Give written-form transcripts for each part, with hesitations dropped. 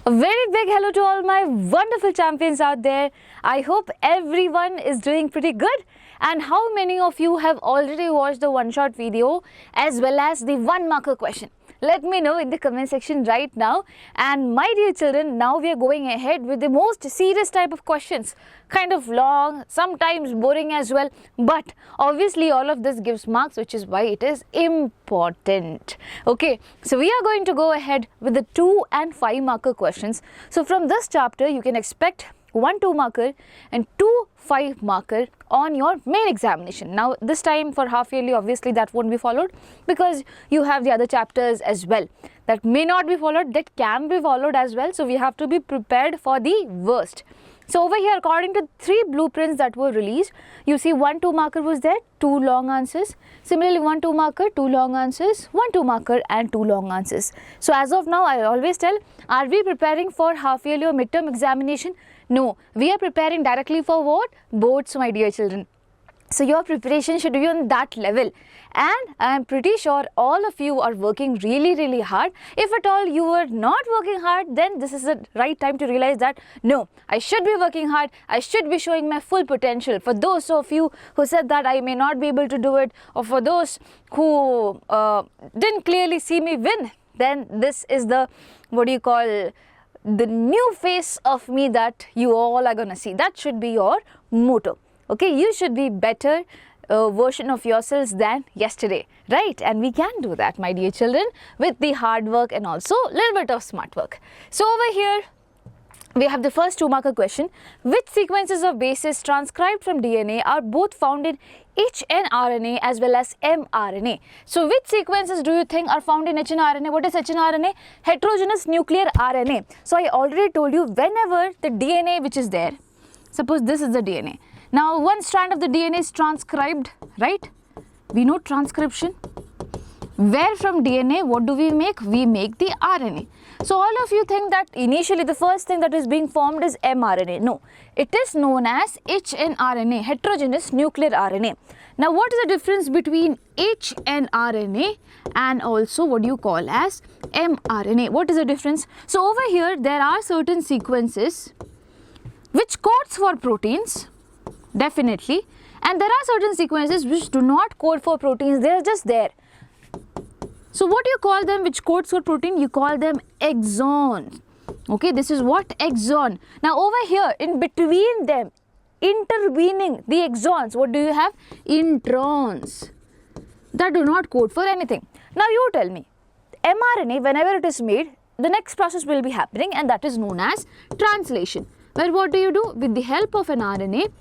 A very big hello to all my wonderful champions out there. I hope everyone is doing pretty good. And how many of you have already watched the one-shot video as well as the one-marker question? Let me know in the comment section right now. And my dear children, now we are going ahead with the most serious type of questions. Kind of long, sometimes boring as well. But obviously all of this gives marks, which is why it is important. Okay, so we are going to go ahead with the 2 and 5 marker questions. So from this chapter, you can expect 1 2 marker and 2 5 marker on your main examination. Now this time for half yearly, obviously that won't be followed because you have the other chapters as well that may not be followed, that can be followed as well. So we have to be prepared for the worst. So over here, according to 3 blueprints that were released, you see 1 2 marker was there, 2 long answers. Similarly 1 2 marker, 2 long answers, 1 2 marker and 2 long answers. So as of now, I always tell, are we preparing for half yearly or midterm examination? No, we are preparing directly for what? Boards, my dear children. So your preparation should be on that level, and I am pretty sure all of you are working really hard. If at all you are not working hard, then this is the right time to realize that no, I should be working hard, I should be showing my full potential. For those of you who said that I may not be able to do it, or for those who didn't clearly see me win, then this is the, what do you call, the new face of me that you all are gonna see. That should be your motto. Okay, you should be better version of yourselves than yesterday, right? And we can do that, my dear children, with the hard work and also a little bit of smart work. So over here, we have the first 2 marker question. Which sequences of bases transcribed from DNA are both found in HNRNA as well as mRNA? So which sequences do you think are found in HNRNA? What is HNRNA? Heterogeneous nuclear RNA. So I already told you, whenever the DNA which is there, suppose this is the DNA. Now one strand of the DNA is transcribed, right? We know transcription. Where from DNA, what do we make? We make the RNA. So all of you think that initially the first thing that is being formed is mRNA. No, it is known as HNRNA, heterogeneous nuclear RNA. Now what is the difference between HNRNA and also what you call as mRNA? What is the difference? So over here there are certain sequences which codes for proteins, definitely, and there are certain sequences which do not code for proteins, they are just there. So what do you call them which codes for protein? You call them exons. Okay, this is what? Exon. Now over here, in between them, intervening the exons, what do you have? Introns that do not code for anything. Now you tell me, mRNA, whenever it is made, the next process will be happening, and that is known as translation. Where what do? With the help of an RNA,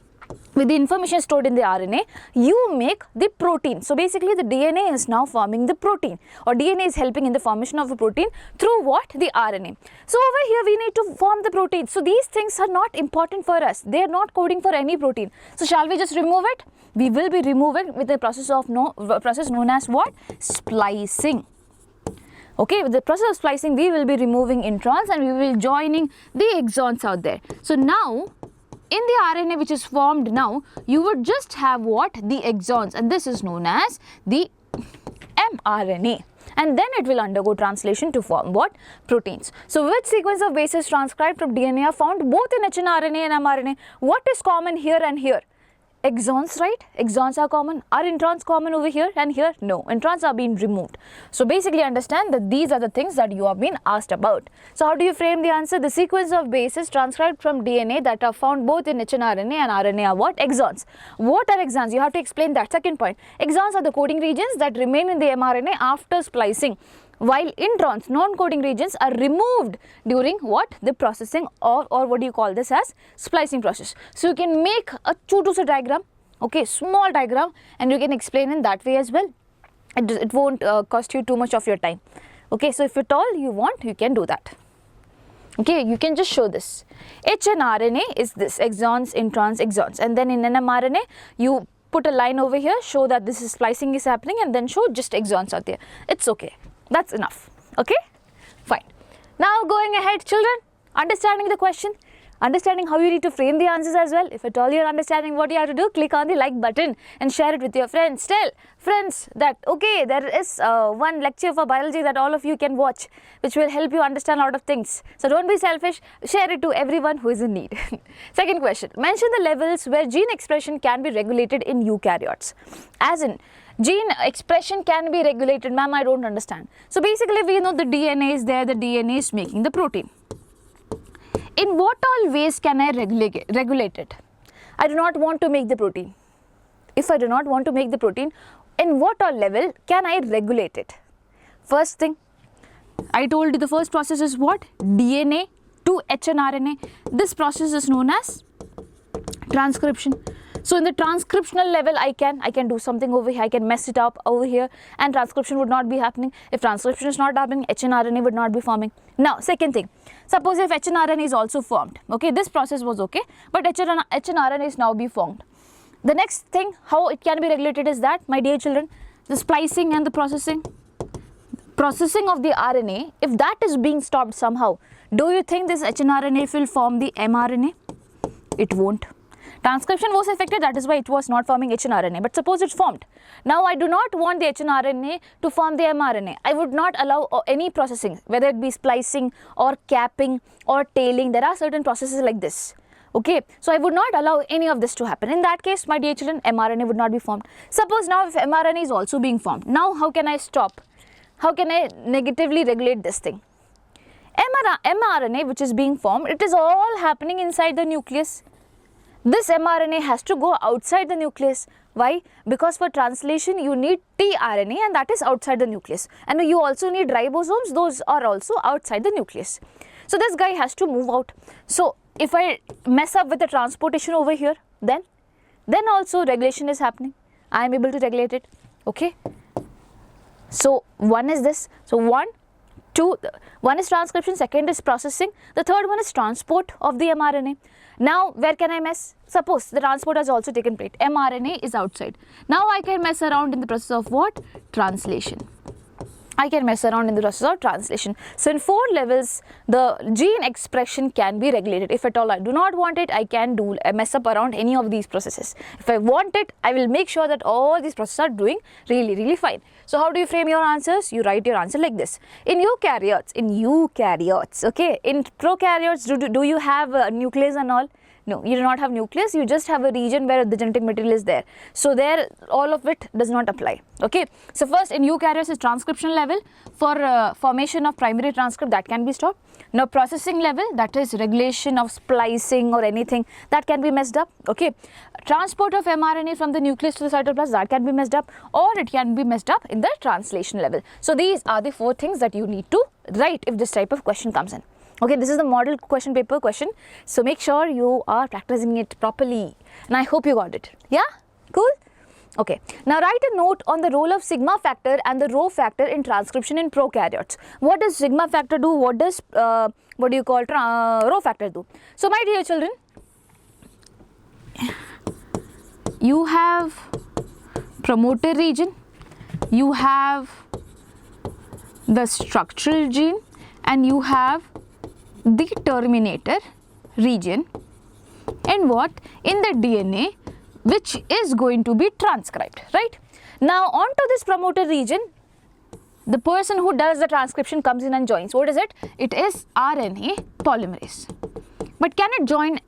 with the information stored in the RNA, you make the protein. So basically the DNA is now forming the protein, or DNA is helping in the formation of a protein through what? The RNA. So over here we need to form the protein. So these things are not important for us. They are not coding for any protein. So shall we just remove it? We will be removing with the process known as what? Splicing. Okay, with the process of splicing, we will be removing introns and we will be joining the exons out there. So now, in the RNA which is formed now, you would just have what? The exons, and this is known as the mRNA. And then it will undergo translation to form what? Proteins. So which sequence of bases transcribed from DNA are found both in HNRNA and mRNA? What is common here and here? Exons, right? Exons are common. Are introns common over here and here? No, introns are being removed. So basically understand that these are the things that you have been asked about. So how do you frame the answer? The sequence of bases transcribed from DNA that are found both in HNRNA and RNA are what? Exons. What are exons? You have to explain that. Second point, exons are the coding regions that remain in the mRNA after splicing, while introns, non-coding regions, are removed during what? The processing, or what do you call this as? Splicing process. So you can make a choose diagram, okay, small diagram, and you can explain in that way as well. It won't cost you too much of your time. Okay, so if at all you want, you can do that. Okay, you can just show this. HNRNA is this, exons, introns, exons, and then in mRNA, you put a line over here, show that this is splicing is happening, and then show just exons out there. It's okay. That's enough. Okay, fine. Now going ahead, children, understanding the question, understanding how you need to frame the answers as well. If at all you're understanding what you have to do, click on the like button and share it with your friends. Tell friends that okay, there is one lecture for biology that all of you can watch, which will help you understand a lot of things. So don't be selfish, share it to everyone who is in need. Second question, mention the levels where gene expression can be regulated in eukaryotes. As in, gene expression can be regulated, ma'am, I don't understand. So basically we know the DNA is there, the DNA is making the protein. In what all ways can I regulate it? I do not want to make the protein. If I do not want to make the protein, in what all level can I regulate it? First thing, I told you the first process is what? DNA to hnRNA. This process is known as transcription. So in the transcriptional level, I can do something over here, I can mess it up over here, and transcription would not be happening. If transcription is not happening, hnRNA would not be forming. Now, second thing, suppose if hnRNA is also formed, okay, this process was okay, but hnRNA is now be formed. The next thing, how it can be regulated is that, my dear children, the splicing and the processing of the RNA, if that is being stopped somehow, do you think this hnRNA will form the mRNA? It won't. Transcription was affected, that is why it was not forming hnRNA, but suppose it's formed. Now I do not want the hnRNA to form the mRNA. I would not allow any processing, whether it be splicing or capping or tailing. There are certain processes like this. Okay, so I would not allow any of this to happen. In that case, my dear children, mRNA would not be formed. Suppose now if mRNA is also being formed, now how can I stop? How can I negatively regulate this thing? mRNA which is being formed, it is all happening inside the nucleus. This mRNA has to go outside the nucleus. Why? Because for translation you need tRNA, and that is outside the nucleus. And you also need ribosomes, those are also outside the nucleus. So this guy has to move out. So if I mess up with the transportation over here, then also regulation is happening. I am able to regulate it. Okay. So one is this. So one is transcription, second is processing, the third one is transport of the mRNA. Now where can I mess? Suppose the transport has also taken place, mRNA is outside. Now I can mess around in the process of what? Translation. I can mess around in the process of translation. So in 4 levels, the gene expression can be regulated. If at all I do not want it, I can do mess up around any of these processes. If I want it, I will make sure that all these processes are doing really fine. So how do you frame your answers? You write your answer like this. In eukaryotes, okay. In prokaryotes, do you have a nucleus and all? No, you do not have nucleus, you just have a region where the genetic material is there. So there, all of it does not apply, okay. So first in eukaryotes is transcription level, for formation of primary transcript, that can be stopped. Now processing level, that is regulation of splicing or anything, that can be messed up, okay. Transport of mRNA from the nucleus to the cytoplasm, that can be messed up, or it can be messed up in the translation level. So these are the 4 things that you need to write if this type of question comes in. Okay, this is the model question paper question, so make sure you are practicing it properly, and I hope you got it. Yeah? Cool? Okay. Now write a note on the role of sigma factor and the rho factor in transcription in prokaryotes. What does sigma factor do? What does rho factor do? So my dear children, you have promoter region, you have the structural gene, and you have the terminator region in what? In the DNA, which is going to be transcribed, right? Now onto this promoter region, the person who does the transcription comes in and joins. What is it? It is RNA polymerase. But can it join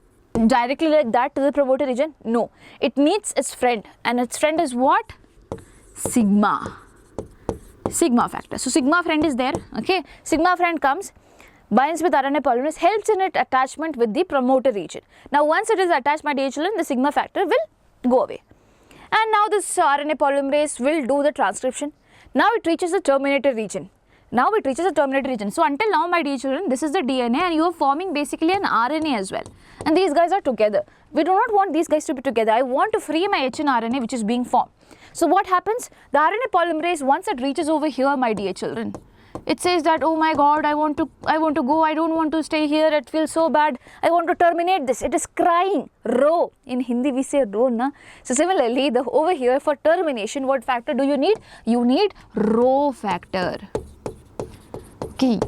directly like that to the promoter region? No, it needs its friend, and its friend is what? Sigma factor. So sigma friend is there, okay. Sigma friend comes, binds with RNA polymerase, helps in its attachment with the promoter region. Now once it is attached, my dear children, the sigma factor will go away, and now this RNA polymerase will do the transcription. Now it reaches the terminator region. So until now, my dear children, this is the DNA, and you are forming basically an RNA as well, and these guys are together. We do not want these guys to be together. I want to free my hnRNA which is being formed. So what happens? The RNA polymerase, once it reaches over here, my dear children, it says that, oh my god, I want to go, I don't want to stay here, it feels so bad, I want to terminate this. It is crying, rho. In Hindi we say rho, na? So similarly, over here for termination, what factor do you need? You need rho factor. Okay,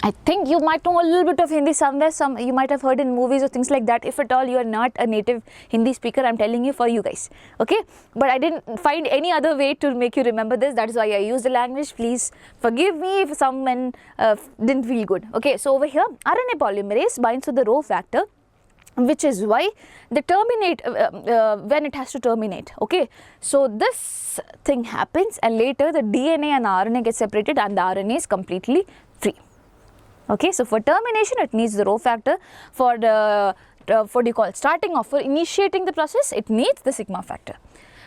I think you might know a little bit of Hindi somewhere. You might have heard in movies or things like that. If at all you are not a native Hindi speaker, I'm telling you for you guys. Okay, but I didn't find any other way to make you remember this. That is why I used the language. Please forgive me if someone didn't feel good. Okay, so over here, RNA polymerase binds to the Rho factor, which is why they terminate when it has to terminate. Okay, so this thing happens, and later the DNA and RNA get separated, and the RNA is completely free. Okay, so for termination it needs the Rho factor. For the what do you call it, starting off, for initiating the process, it needs the sigma factor.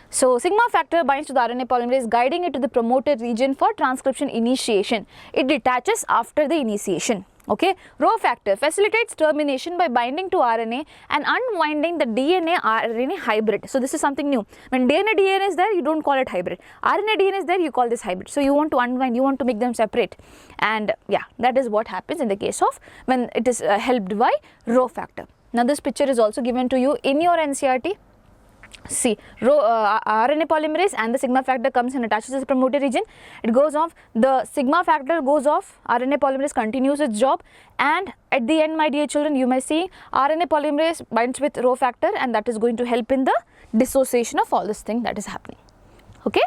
So sigma factor binds to the RNA polymerase, guiding it to the promoter region for transcription initiation. It detaches after the initiation. Okay, Rho factor facilitates termination by binding to RNA and unwinding the DNA RNA hybrid. So this is something new. When DNA is there, you don't call it hybrid. RNA DNA is there, you call this hybrid. So you want to unwind, you want to make them separate, and yeah, that is what happens in the case of when it is helped by Rho factor. Now this picture is also given to you in your NCERT. See, RNA polymerase and the sigma factor comes and attaches to the promoter region. It goes off, the sigma factor goes off, RNA polymerase continues its job, and at the end, my dear children, you may see RNA polymerase binds with Rho factor, and that is going to help in the dissociation of all this thing that is happening. Okay.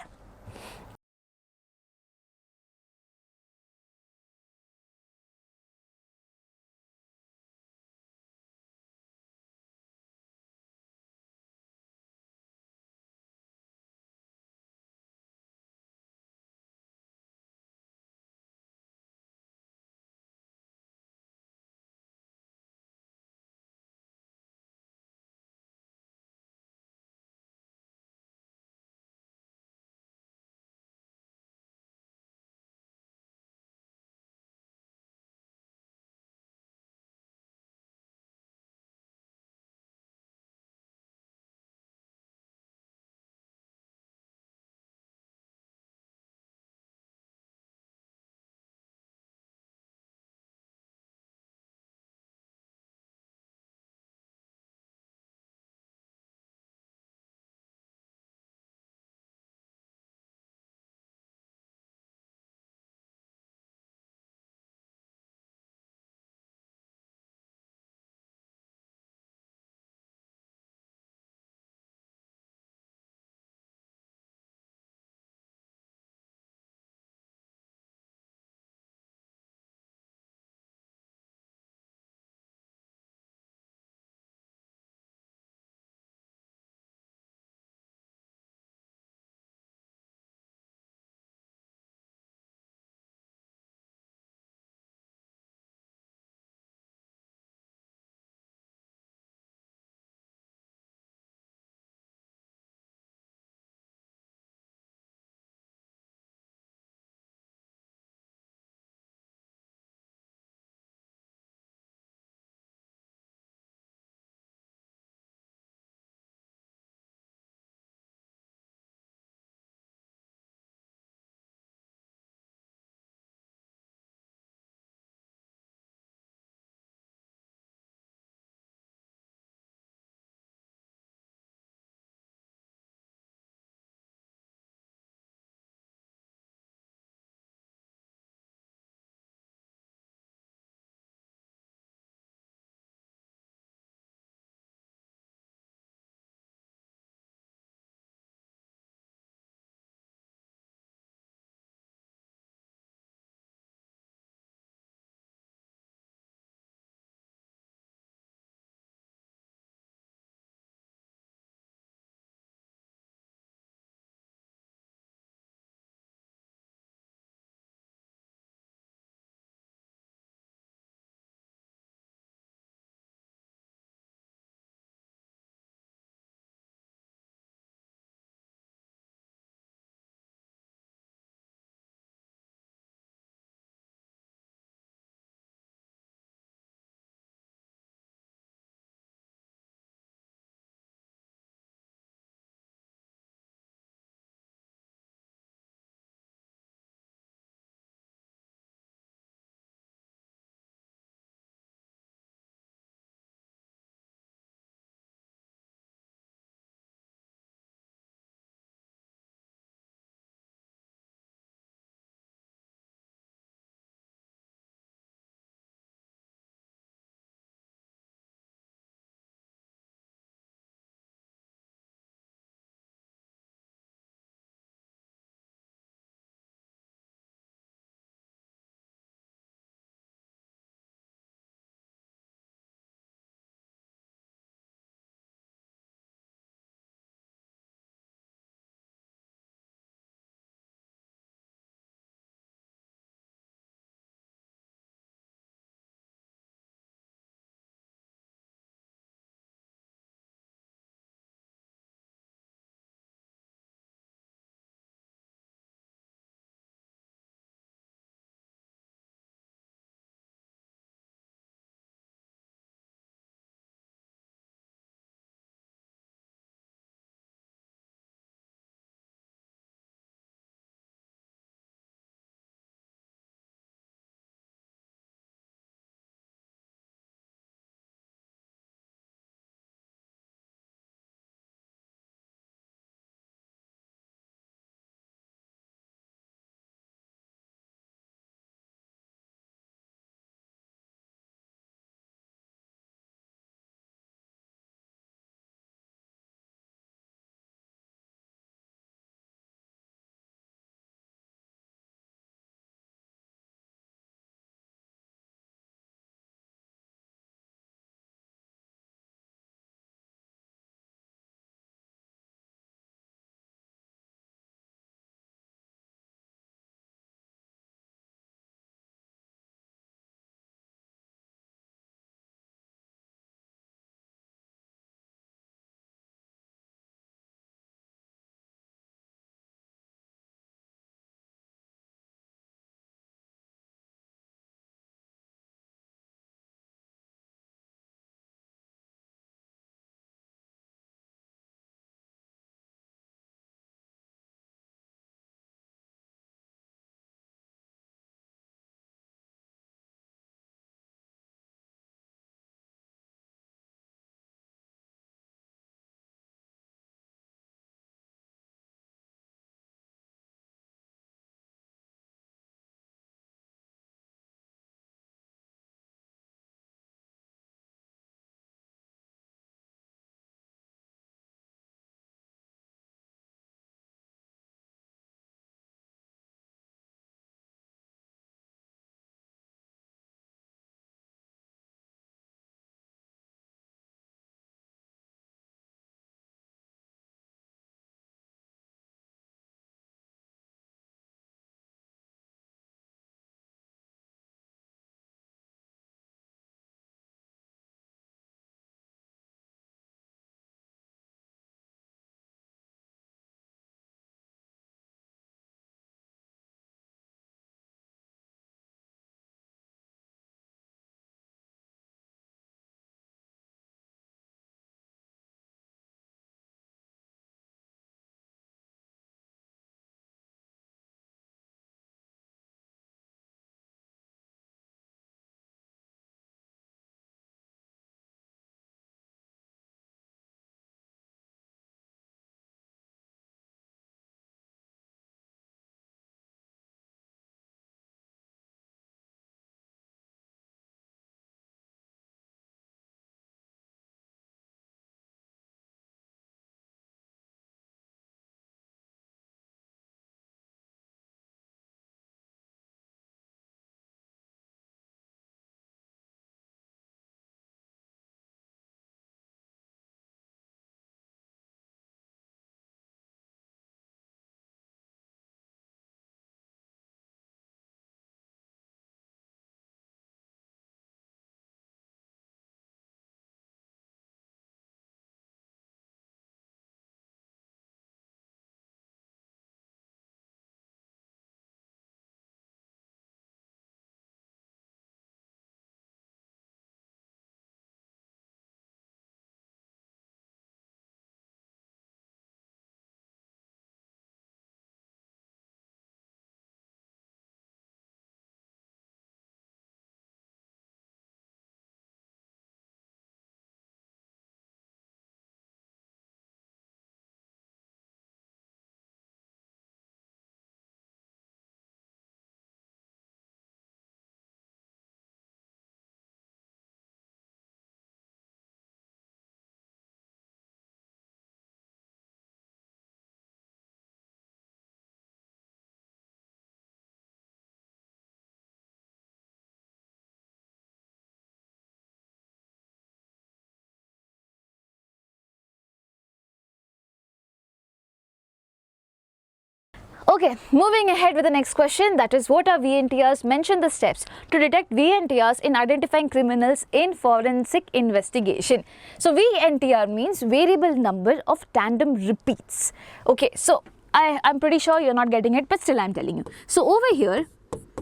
Okay, moving ahead with the next question, that is, what are VNTRs? Mention the steps to detect VNTRs in identifying criminals in forensic investigation. So VNTR means variable number of tandem repeats. Okay, so I'm pretty sure you're not getting it, but still I'm telling you. So over here,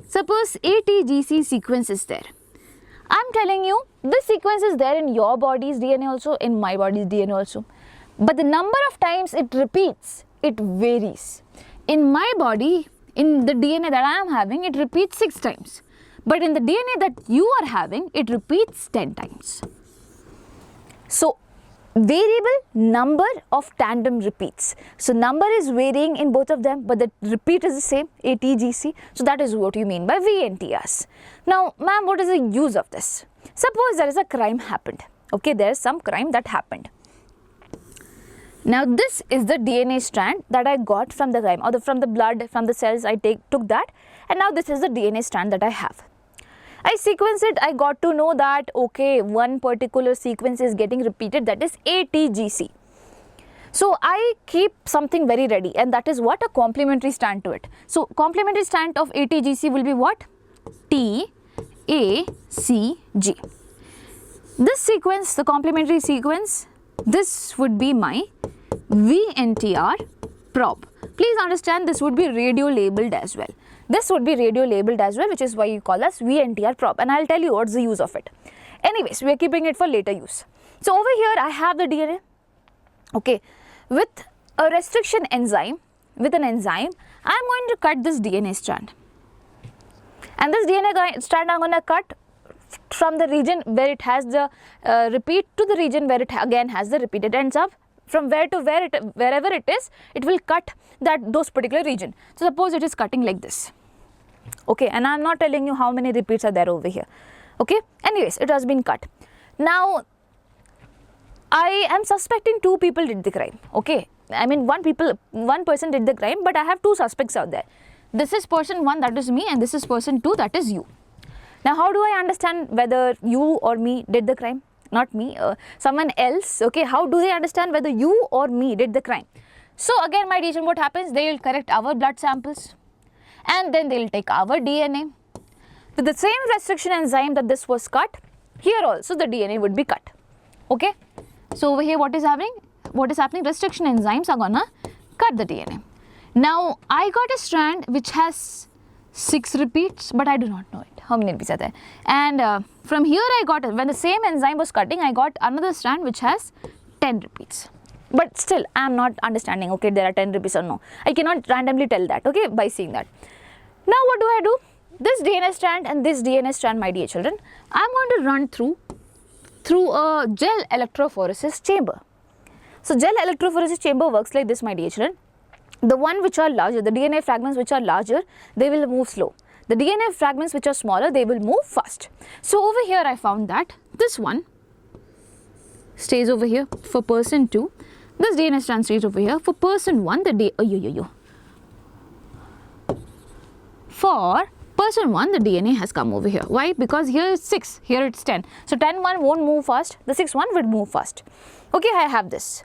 suppose ATGC sequence is there. I'm telling you, this sequence is there in your body's DNA also, in my body's DNA also. But the number of times it repeats, it varies. In my body, in the DNA that I am having, it repeats 6 times. But in the DNA that you are having, it repeats 10 times. So, variable number of tandem repeats. So, number is varying in both of them, but the repeat is the same, ATGC. So, that is what you mean by VNTRs. Now, ma'am, what is the use of this? Suppose there is a crime happened. Okay, there is some crime that happened. Now this is the DNA strand that I got from the crime, or from the blood, from the cells I took that, and now this is the DNA strand that I have. I sequence it, I got to know that okay, one particular sequence is getting repeated, that is ATGC. So I keep something very ready, and that is what? A complementary strand to it. So complementary strand of ATGC will be what? TACG. This sequence, the complementary sequence, this would be my VNTR prop. Please understand, this would be radio labeled as well. This would be radio labeled as well, which is why you call us VNTR prop, and I'll tell you what's the use of it. Anyways, we are keeping it for later use. So over here I have the DNA, okay, with a restriction enzyme, with an enzyme, I'm going to cut this DNA strand. And this DNA strand I'm going to cut from the region where it has the repeat to the region where it again has the repeat. It ends up from where to where, wherever it is, it will cut those particular region. So suppose it is cutting like this, okay, and I'm not telling you how many repeats are there over here, okay. Anyways, it has been cut. Now I am suspecting 2 people did the crime, okay. I mean one person did the crime, but I have 2 suspects out there. This is person 1, that is me, and this is person 2, that is you. Now how do I understand whether you or me did the crime? Not me, someone else, okay. How do they understand whether you or me did the crime? So again, my dear children, what happens? They will collect our blood samples, and then they will take our DNA. With the same restriction enzyme that this was cut, here also the DNA would be cut, okay. So over here what is happening? Restriction enzymes are gonna cut the DNA. Now I got a strand which has 6 repeats, but I do not know it. How many repeats are there? And from here I got, when the same enzyme was cutting, I got another strand which has 10 repeats. But still, I am not understanding, okay, there are 10 repeats or no. I cannot randomly tell that, okay, by seeing that. Now what do I do? This DNA strand and this DNA strand, my dear children, I am going to run through a gel electrophoresis chamber. So gel electrophoresis chamber works like this, my dear children. The one which are larger, the DNA fragments which are larger, they will move slow. The DNA fragments which are smaller, they will move fast. So over here I found that this one stays over here for person 2. This DNA strand stays over here for person 1. For person 1, the DNA has come over here. Why? Because here is 6, here it's 10. So 10 one won't move fast, the 6 one will move fast. Okay, I have this.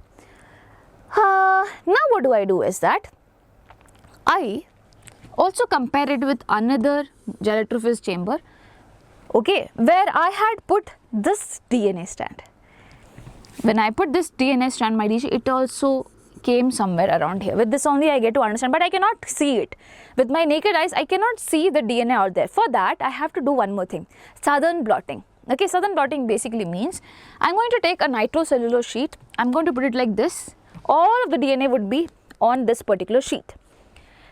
Now what do I do is that I also compare it with another gel electrophoresis chamber, okay, where I had put this DNA strand. When I put this DNA strand, my dear, it also came somewhere around here. With this only I get to understand, but I cannot see it. With my naked eyes, I cannot see the DNA out there. For that, I have to do one more thing, southern blotting. Okay, southern blotting basically means I'm going to take a nitrocellulose sheet, I'm going to put it like this. All of the DNA would be on this particular sheet.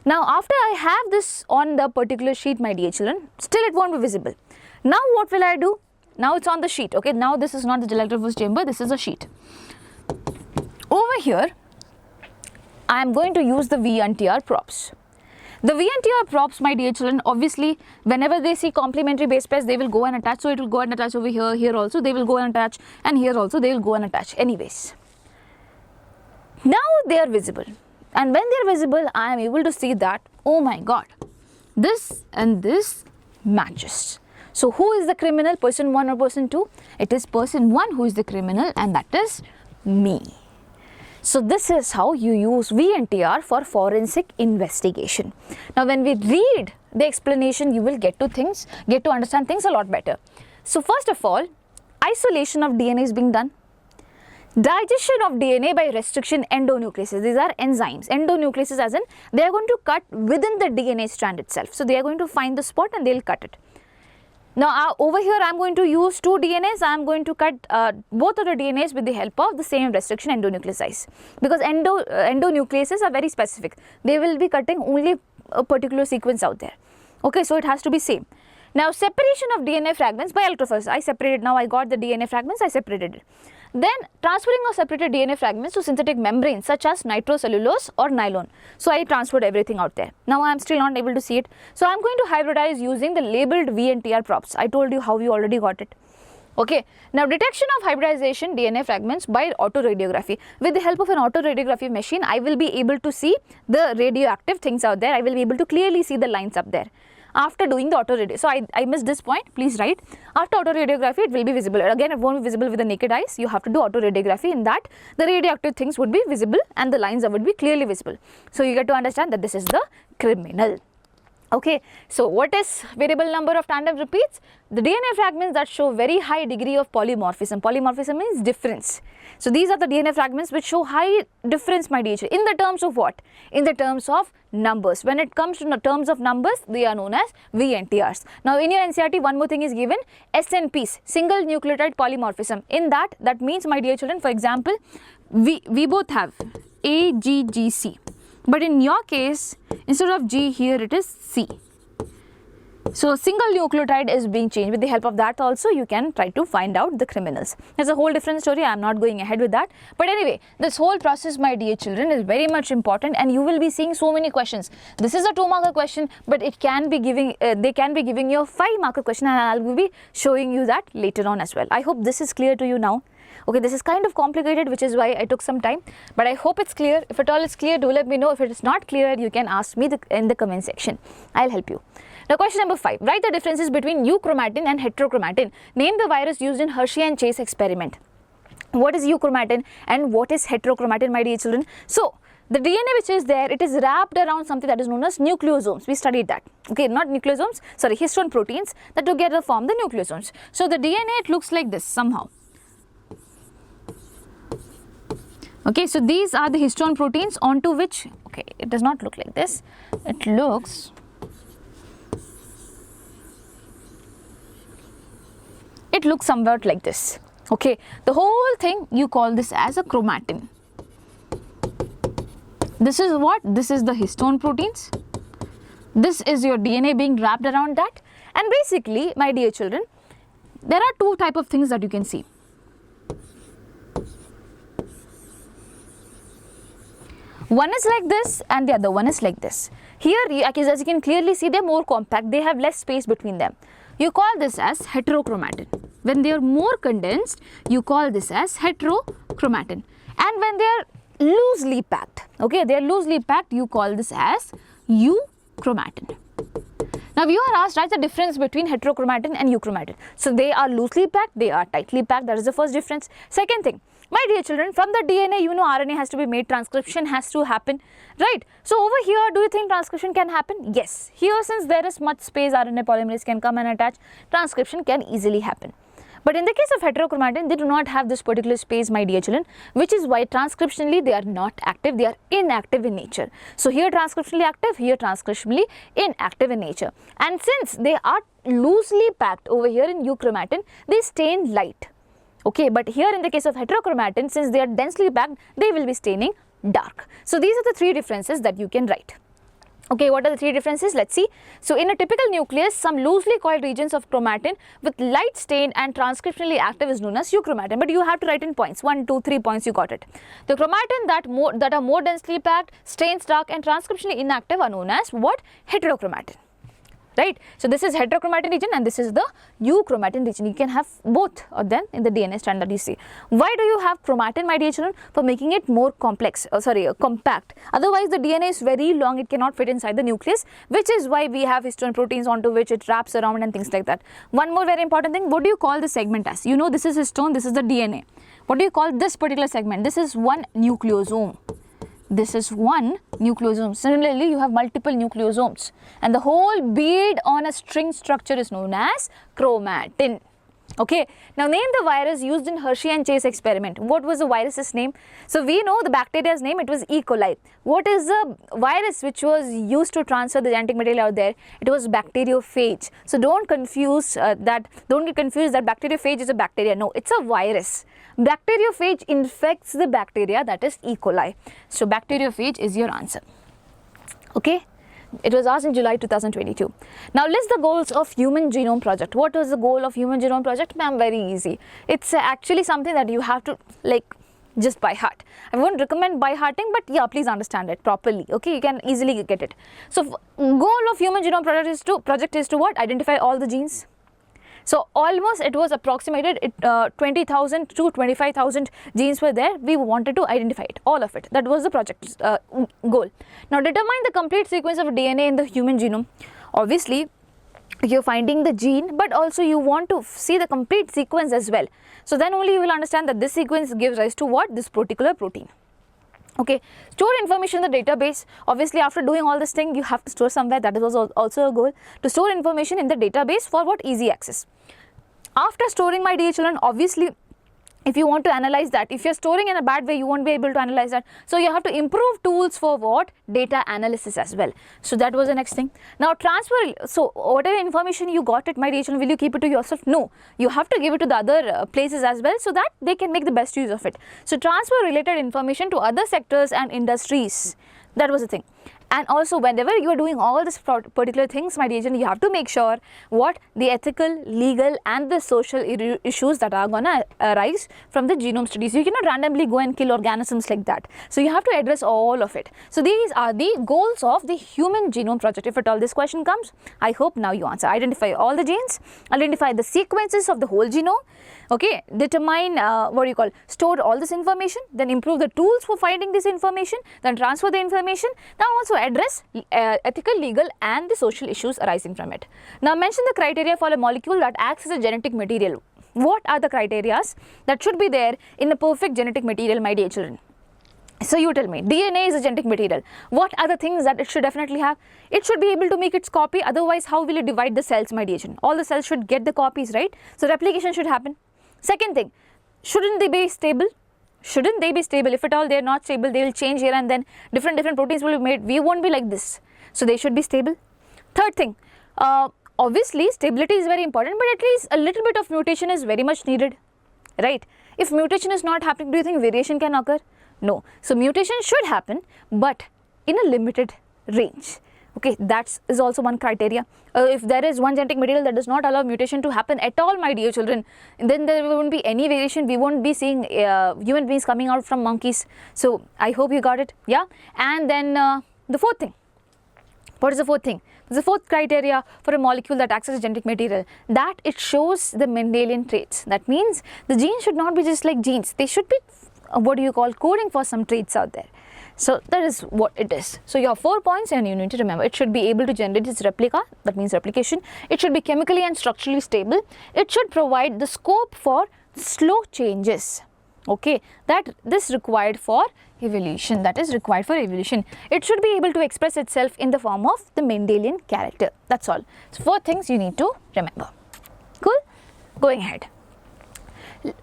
Now after I have this on the particular sheet, my dear children, still it won't be visible. Now what will I do? Now it's on the sheet, okay. Now this is not the gel electrophoresis chamber, this is a sheet. Over here, I am going to use the VNTR props. The VNTR props, my dear children, obviously whenever they see complementary base pairs, they will go and attach. So it will go and attach over here, here also they will go and attach, and here also they will go and attach. Anyways, now they are visible, and when they are visible, I am able to see that, oh my god, this and this matches. So who is the criminal, person 1 or person 2? It is person 1 who is the criminal, and that is me. So this is how you use VNTR for forensic investigation. Now when we read the explanation, you will get to understand things a lot better. So first of all, isolation of DNA is being done. Digestion of DNA by restriction endonucleases. These are enzymes. Endonucleases as in they are going to cut within the DNA strand itself. So they are going to find the spot and they will cut it. Now over here I am going to use two DNAs. I am going to cut both of the DNAs with the help of the same restriction endonucleases, because endonucleases are very specific. They will be cutting only a particular sequence out there. Okay, so it has to be same. Now separation of DNA fragments by electrophoresis. I separated, now I got the DNA fragments, I separated it. Then transferring of separated DNA fragments to synthetic membranes such as nitrocellulose or nylon. So I transferred everything out there. Now I am still not able to see it. So I am going to hybridize using the labeled VNTR props. I told you how we already got it. Okay. Now detection of hybridization DNA fragments by autoradiography. With the help of an autoradiography machine, I will be able to see the radioactive things out there. I will be able to clearly see the lines up there. After doing the autoradiography, so I missed this point, please write. After autoradiography, it will be visible. Again, it won't be visible with the naked eyes. You have to do autoradiography. In that, the radioactive things would be visible and the lines would be clearly visible. So you get to understand that this is the criminal. Okay, so what is variable number of tandem repeats? The DNA fragments that show very high degree of polymorphism. Polymorphism means difference. So these are the DNA fragments which show high difference, my dear children. In the terms of what? In the terms of numbers. When it comes to the terms of numbers, they are known as VNTRs. Now in your NCERT, one more thing is given, SNPs, single nucleotide polymorphism. In that means, my dear children, for example, we both have AGGC. But in your case, instead of G here it is C. So single nucleotide is being changed. With the help of that also you can try to find out the criminals. There's a whole different story. I am not going ahead with that. But anyway, this whole process, my dear children, is very much important and you will be seeing so many questions. This is a 2-marker question, but it can be giving, they can be giving you a 5-marker question, and I will be showing you that later on as well. I hope this is clear to you now. Okay, this is kind of complicated, which is why I took some time, but I hope it's clear. If at all it's clear, do let me know. If it is not clear, you can ask me in the comment section. I'll help you. Now question number 5. Write the differences between euchromatin and heterochromatin. Name the virus used in Hershey and Chase experiment. What is euchromatin and what is heterochromatin, my dear children? So the DNA which is there, it is wrapped around something that is known as nucleosomes. We studied that. Okay, not nucleosomes, sorry, histone proteins that together form the nucleosomes. So the DNA, it looks like this somehow. Okay, so these are the histone proteins onto which, okay, it does not look like this. It looks somewhat like this. Okay, the whole thing you call this as a chromatin. This is what? This is the histone proteins. This is your DNA being wrapped around that. And basically, my dear children, there are two types of things that you can see. One is like this and the other one is like this. Here, as you can clearly see, they are more compact. They have less space between them. You call this as heterochromatin. When they are more condensed, you call this as heterochromatin. And when they are loosely packed, okay, they are loosely packed, you call this as euchromatin. Now you are asked, write the difference between heterochromatin and euchromatin. So they are loosely packed, they are tightly packed. That is the first difference. Second thing, my dear children, from the DNA, you know RNA has to be made, transcription has to happen, right? So over here, do you think transcription can happen? Yes. Here, since there is much space, RNA polymerase can come and attach, transcription can easily happen. But in the case of heterochromatin, they do not have this particular space, my dear children, which is why transcriptionally they are not active, they are inactive in nature. So here transcriptionally active, here transcriptionally inactive in nature. And since they are loosely packed over here in euchromatin, they stain light. Okay, but here in the case of heterochromatin, since they are densely packed, they will be staining dark. So these are the 3 differences that you can write. Okay, what are the 3 differences? Let's see. So in a typical nucleus, some loosely coiled regions of chromatin with light stain and transcriptionally active is known as euchromatin. But you have to write in points, 1, 2, 3 points, you got it. The chromatin that are more densely packed, stains dark and transcriptionally inactive are known as what? Heterochromatin. Right? So this is heterochromatin region and this is the euchromatin region. You can have both of them in the DNA strand that you see. Why do you have chromatin, my dear children? For making it more compact. Otherwise the DNA is very long, it cannot fit inside the nucleus, which is why we have histone proteins onto which it wraps around and things like that. One more very important thing, what do you call the segment as? You know this is histone, this is the DNA. What do you call this particular segment? This is one nucleosome. This is one nucleosome. Similarly, you have multiple nucleosomes, and the whole bead on a string structure is known as chromatin. Okay, now name the virus used in Hershey and Chase experiment. What was the virus's name? So we know the bacteria's name, it was E. coli. What is the virus which was used to transfer the genetic material out there? It was bacteriophage. So don't get confused that bacteriophage is a bacteria. No, it's a virus. Bacteriophage infects the bacteria, that is E. coli. So bacteriophage is your answer. Okay. It was asked in July 2022. Now list the goals of Human Genome Project. What was the goal of Human Genome Project? Ma'am, very easy. It's actually something that you have to just by heart. I won't recommend by hearting, but yeah, please understand it properly. Okay, you can easily get it. So goal of Human Genome Project is to what? Identify all the genes. So almost it was approximated 20,000 to 25,000 genes were there. We wanted to identify it, all of it. That was the project's goal. Now determine the complete sequence of DNA in the human genome. Obviously, you're finding the gene, but also you want to see the complete sequence as well. So then only you will understand that this sequence gives rise to what? This particular protein. Okay, store information in the database. Obviously, after doing all this thing, you have to store somewhere. That was also a goal, to store information in the database for what? Easy access. After storing, my dear children, obviously, if you want to analyze that, if you're storing in a bad way, you won't be able to analyze that. So you have to improve tools for what? Data analysis as well. So that was the next thing. Now transfer, so whatever information you got it, my dear children, will you keep it to yourself? No, you have to give it to the other places as well, so that they can make the best use of it. So transfer related information to other sectors and industries. That was the thing. And also, whenever you are doing all these particular things, my dear children, you have to make sure what? The ethical, legal and the social issues that are going to arise from the genome studies. You cannot randomly go and kill organisms like that. So you have to address all of it. So these are the goals of the Human Genome Project. If at all this question comes, I hope now you answer. Identify all the genes, identify the sequences of the whole genome. Okay, determine store all this information, then improve the tools for finding this information, then transfer the information, now also address ethical, legal and the social issues arising from it. Now mention the criteria for a molecule that acts as a genetic material. What are the criteria that should be there in a perfect genetic material, my dear children? So you tell me, DNA is a genetic material. What are the things that it should definitely have? It should be able to make its copy, otherwise how will it divide the cells, my dear children? All the cells should get the copies, right? So replication should happen. Second thing, shouldn't they be stable? Shouldn't they be stable? If at all they are not stable, they will change here and then different proteins will be made. We won't be like this. So they should be stable. Third thing, obviously stability is very important, but at least a little bit of mutation is very much needed, right? If mutation is not happening, do you think variation can occur? No. So mutation should happen, but in a limited range. Okay, that is also one criteria. If there is one genetic material that does not allow mutation to happen at all, my dear children, then there won't be any variation. We won't be seeing human beings coming out from monkeys. So I hope you got it. Yeah. And then the fourth thing. What is the fourth thing? The fourth criteria for a molecule that acts as a genetic material, that it shows the Mendelian traits. That means the genes should not be just like genes. They should be coding for some traits out there. So that is what it is. So you have 4 points and you need to remember, it should be able to generate its replica, that means replication. It should be chemically and structurally stable. It should provide the scope for slow changes. Okay, that this required for evolution, that is required for evolution. It should be able to express itself in the form of the Mendelian character. That's all. So 4 things you need to remember. Cool? Going ahead.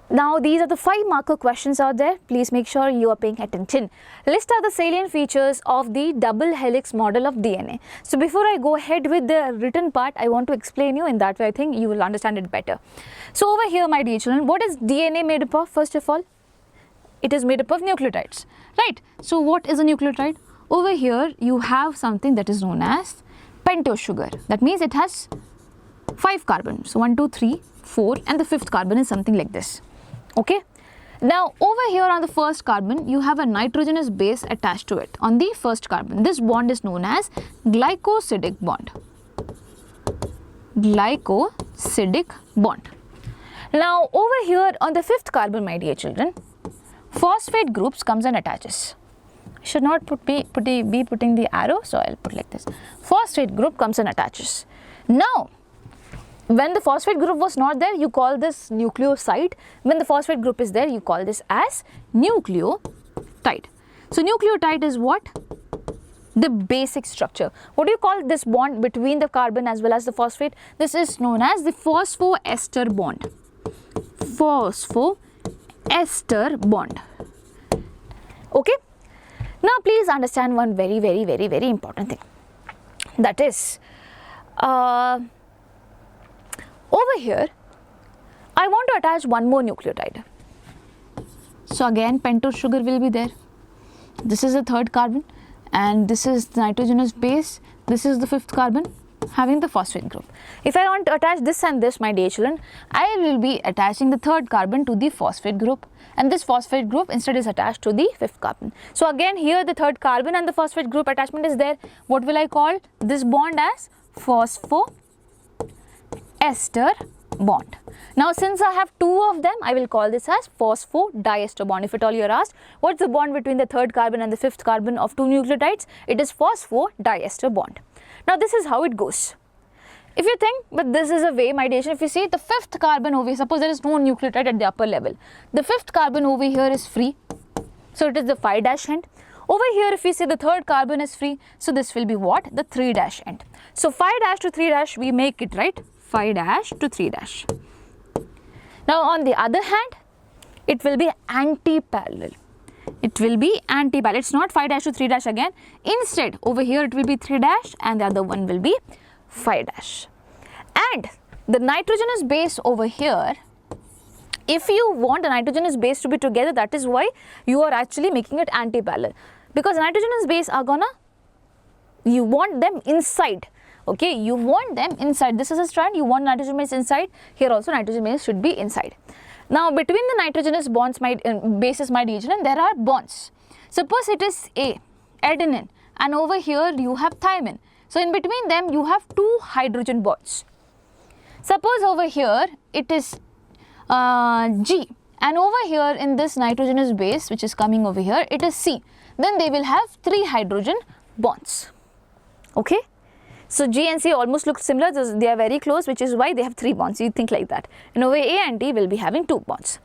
Now these are the 5 marker questions out there. Please make sure you are paying attention. List out the salient features of the double helix model of DNA. So before I go ahead with the written part, I want to explain you. In that way I think you will understand it better. So over here, my dear children, what is DNA made up of? First of all, it is made up of nucleotides, right? So what is a nucleotide? Over here you have something that is known as pentose sugar. That means it has 5 carbons. So 1, 2, 3, 4 and the 5th carbon is something like this. Okay. Now over here on the first carbon you have a nitrogenous base attached to it. On the first carbon, this bond is known as glycosidic bond. Glycosidic bond. Now over here on the 5th carbon, my dear children, phosphate groups comes and attaches. I should not be putting the arrow, so I'll put like this. Phosphate group comes and attaches. Now When the phosphate group was not there, you call this nucleoside. When the phosphate group is there, you call this as nucleotide. So nucleotide is what? The basic structure. What do you call this bond between the carbon as well as the phosphate? This is known as the phosphoester bond. Phosphoester bond. Okay. Now please understand one very important thing. That is, over here, I want to attach one more nucleotide. So again, pentose sugar will be there. This is the third carbon, and this is the nitrogenous base. This is the fifth carbon having the phosphate group. If I want to attach this and this, my dear children, I will be attaching the third carbon to the phosphate group, and this phosphate group instead is attached to the fifth carbon. So again, here the third carbon and the phosphate group attachment is there. What will I call this bond as? Phosphoester bond. Now since I have two of them, I will call this as phosphodiester bond. If at all you are asked, what's the bond between the third carbon and the fifth carbon of two nucleotides? It is phosphodiester bond. Now this is how it goes. If you think, but this is a way, my dear, if you see the fifth carbon over here, suppose there is no nucleotide at the upper level. The fifth carbon over here is free, so it is the 5' end. Over here, if we say the third carbon is free, so this will be what? The 3' end. So 5' to 3' we make it, right? 5' to 3'. Now on the other hand, it will be anti-parallel. It will be anti-parallel. It's not 5' to 3' again. Instead, over here it will be 3' and the other one will be 5'. And the nitrogenous base over here, if you want the nitrogenous base to be together, that is why you are actually making it anti-parallel. Because nitrogenous base are gonna, you want them inside. Okay, you want them inside. This is a strand, you want nitrogen base inside. Here also nitrogen base should be inside. Now between the nitrogenous bonds, bases, my dear children, there are bonds. Suppose it is A, adenine, and over here you have thymine. So in between them you have two hydrogen bonds. Suppose over here it is G, and over here in this nitrogenous base which is coming over here, it is C. Then they will have three hydrogen bonds. Okay. So G and C almost look similar, they are very close, which is why they have 3 bonds. You think like that. And over A and D will be having 2 bonds.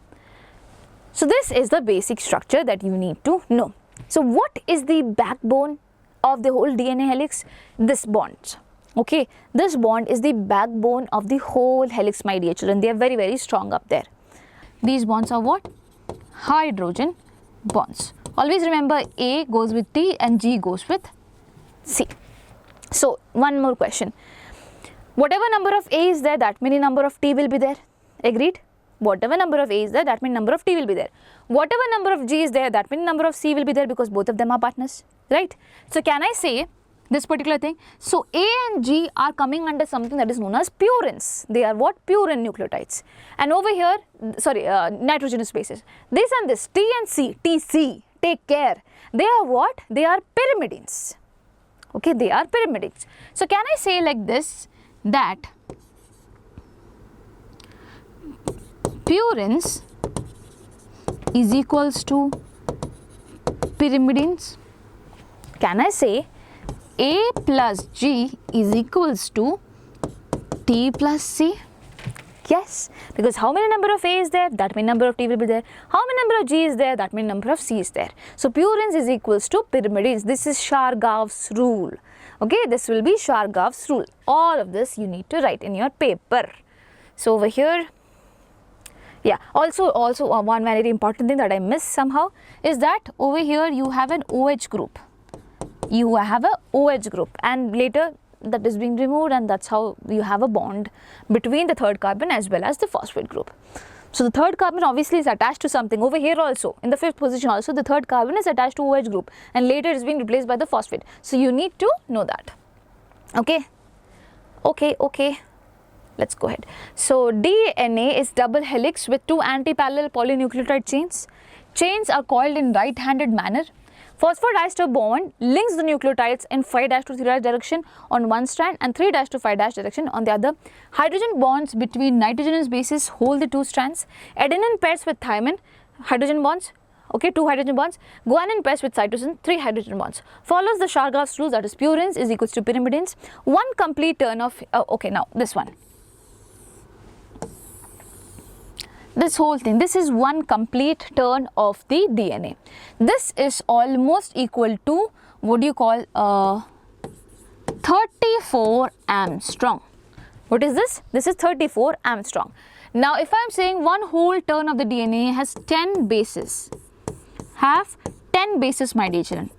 So this is the basic structure that you need to know. So what is the backbone of the whole DNA helix? This bond. Okay, this bond is the backbone of the whole helix, my dear children. They are very strong up there. These bonds are what? Hydrogen bonds. Always remember, A goes with T and G goes with C. So one more question. Whatever number of A is there, that many number of T will be there. Agreed? Whatever number of A is there, that many number of T will be there. Whatever number of G is there, that many number of C will be there, because both of them are partners, right? So can I say this particular thing? So A and G are coming under something that is known as purines. They are what? Purine nucleotides. And over here, sorry, nitrogenous bases. This and this, T and C, TC, take care. They are what? They are pyrimidines. Okay, they are pyrimidines. So can I say like this, that purines is equals to pyrimidines? Can I say A plus G is equals to T plus C? Yes, because how many number of A is there, that many number of T will be there. How many number of G is there, that many number of C is there. So purines is equals to pyrimidines. This is Chargaff's rule. Okay, this will be Chargaff's rule. All of this you need to write in your paper. So over here, yeah, also one very important thing that I missed somehow is that over here you have an OH group. You have a OH group, and later that is being removed, and that's how you have a bond between the third carbon as well as the phosphate group. So the third carbon obviously is attached to something. Over here also, in the fifth position also, the third carbon is attached to OH group, and later it is being replaced by the phosphate. So you need to know that. Okay. Let's go ahead. So DNA is double helix with 2 anti-parallel polynucleotide chains. Chains are coiled in right-handed manner. Phosphodiester bond links the nucleotides in 5' to 3' direction on one strand and 3' to 5' direction on the other. Hydrogen bonds between nitrogenous bases hold the 2 strands. Adenine pairs with thymine, hydrogen bonds. Okay, 2 hydrogen bonds. Guanine pairs with cytosine, 3 hydrogen bonds. Follows the Chargaff's rule, that is purines is equals to pyrimidines. One complete turn of, okay, now this one. this whole thing, this is one complete turn of the DNA. This is almost equal to what do you call 34 Armstrong. What is this? This is 34 Armstrong. Now if I am saying one whole turn of the DNA has 10 bases, have 10 bases, my dear children.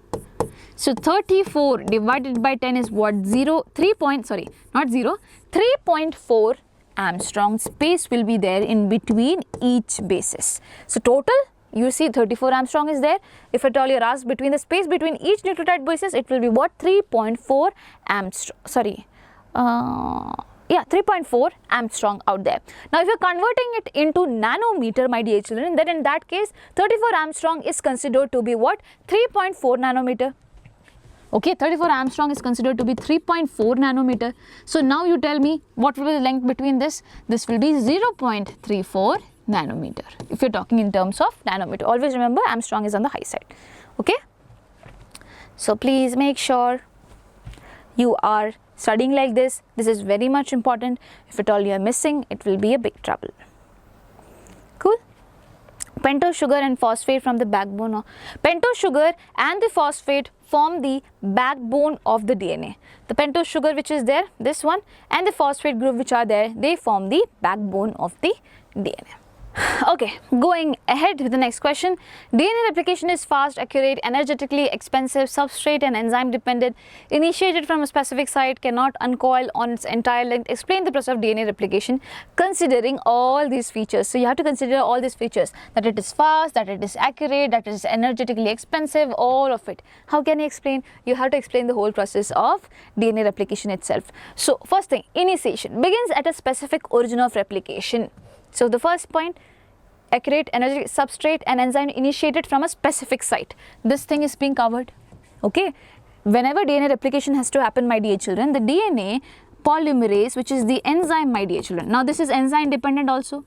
So 34 divided by 10 is what? 3.4 Armstrong space will be there in between each bases. So total, you see 34 Armstrong is there. If at all you are asked between the space between each nucleotide bases, it will be what? 3.4 Armstrong. 3.4 Armstrong out there. Now if you are converting it into nanometer, my dear children, then in that case 34 Armstrong is considered to be what? 3.4 nanometer. Okay, 34 Armstrong is considered to be 3.4 nanometer. So now you tell me what will be the length between this? This will be 0.34 nanometer. If you're talking in terms of nanometer, always remember Armstrong is on the high side. Okay, so please make sure you are studying like this. This is very much important. If at all you are missing, it will be a big trouble. Cool. Pentose sugar and phosphate from the backbone. Pentose sugar and the phosphate form the backbone of the DNA. The pentose sugar which is there, this one, and the phosphate group which are there, they form the backbone of the DNA. Okay, going ahead with the next question. DNA replication is fast, accurate, energetically expensive, substrate and enzyme dependent, initiated from a specific site, cannot uncoil on its entire length. Explain the process of DNA replication considering all these features. So you have to consider all these features, that it is fast, that it is accurate, that it is energetically expensive, all of it. How can you explain? You have to explain the whole process of DNA replication itself. So first thing, initiation begins at a specific origin of replication. So the first point, accurate, energetic, substrate and enzyme initiated from a specific site. This thing is being covered. Okay, whenever DNA replication has to happen, my dear children, the DNA polymerase, which is the enzyme, my dear children. Now this is enzyme dependent also.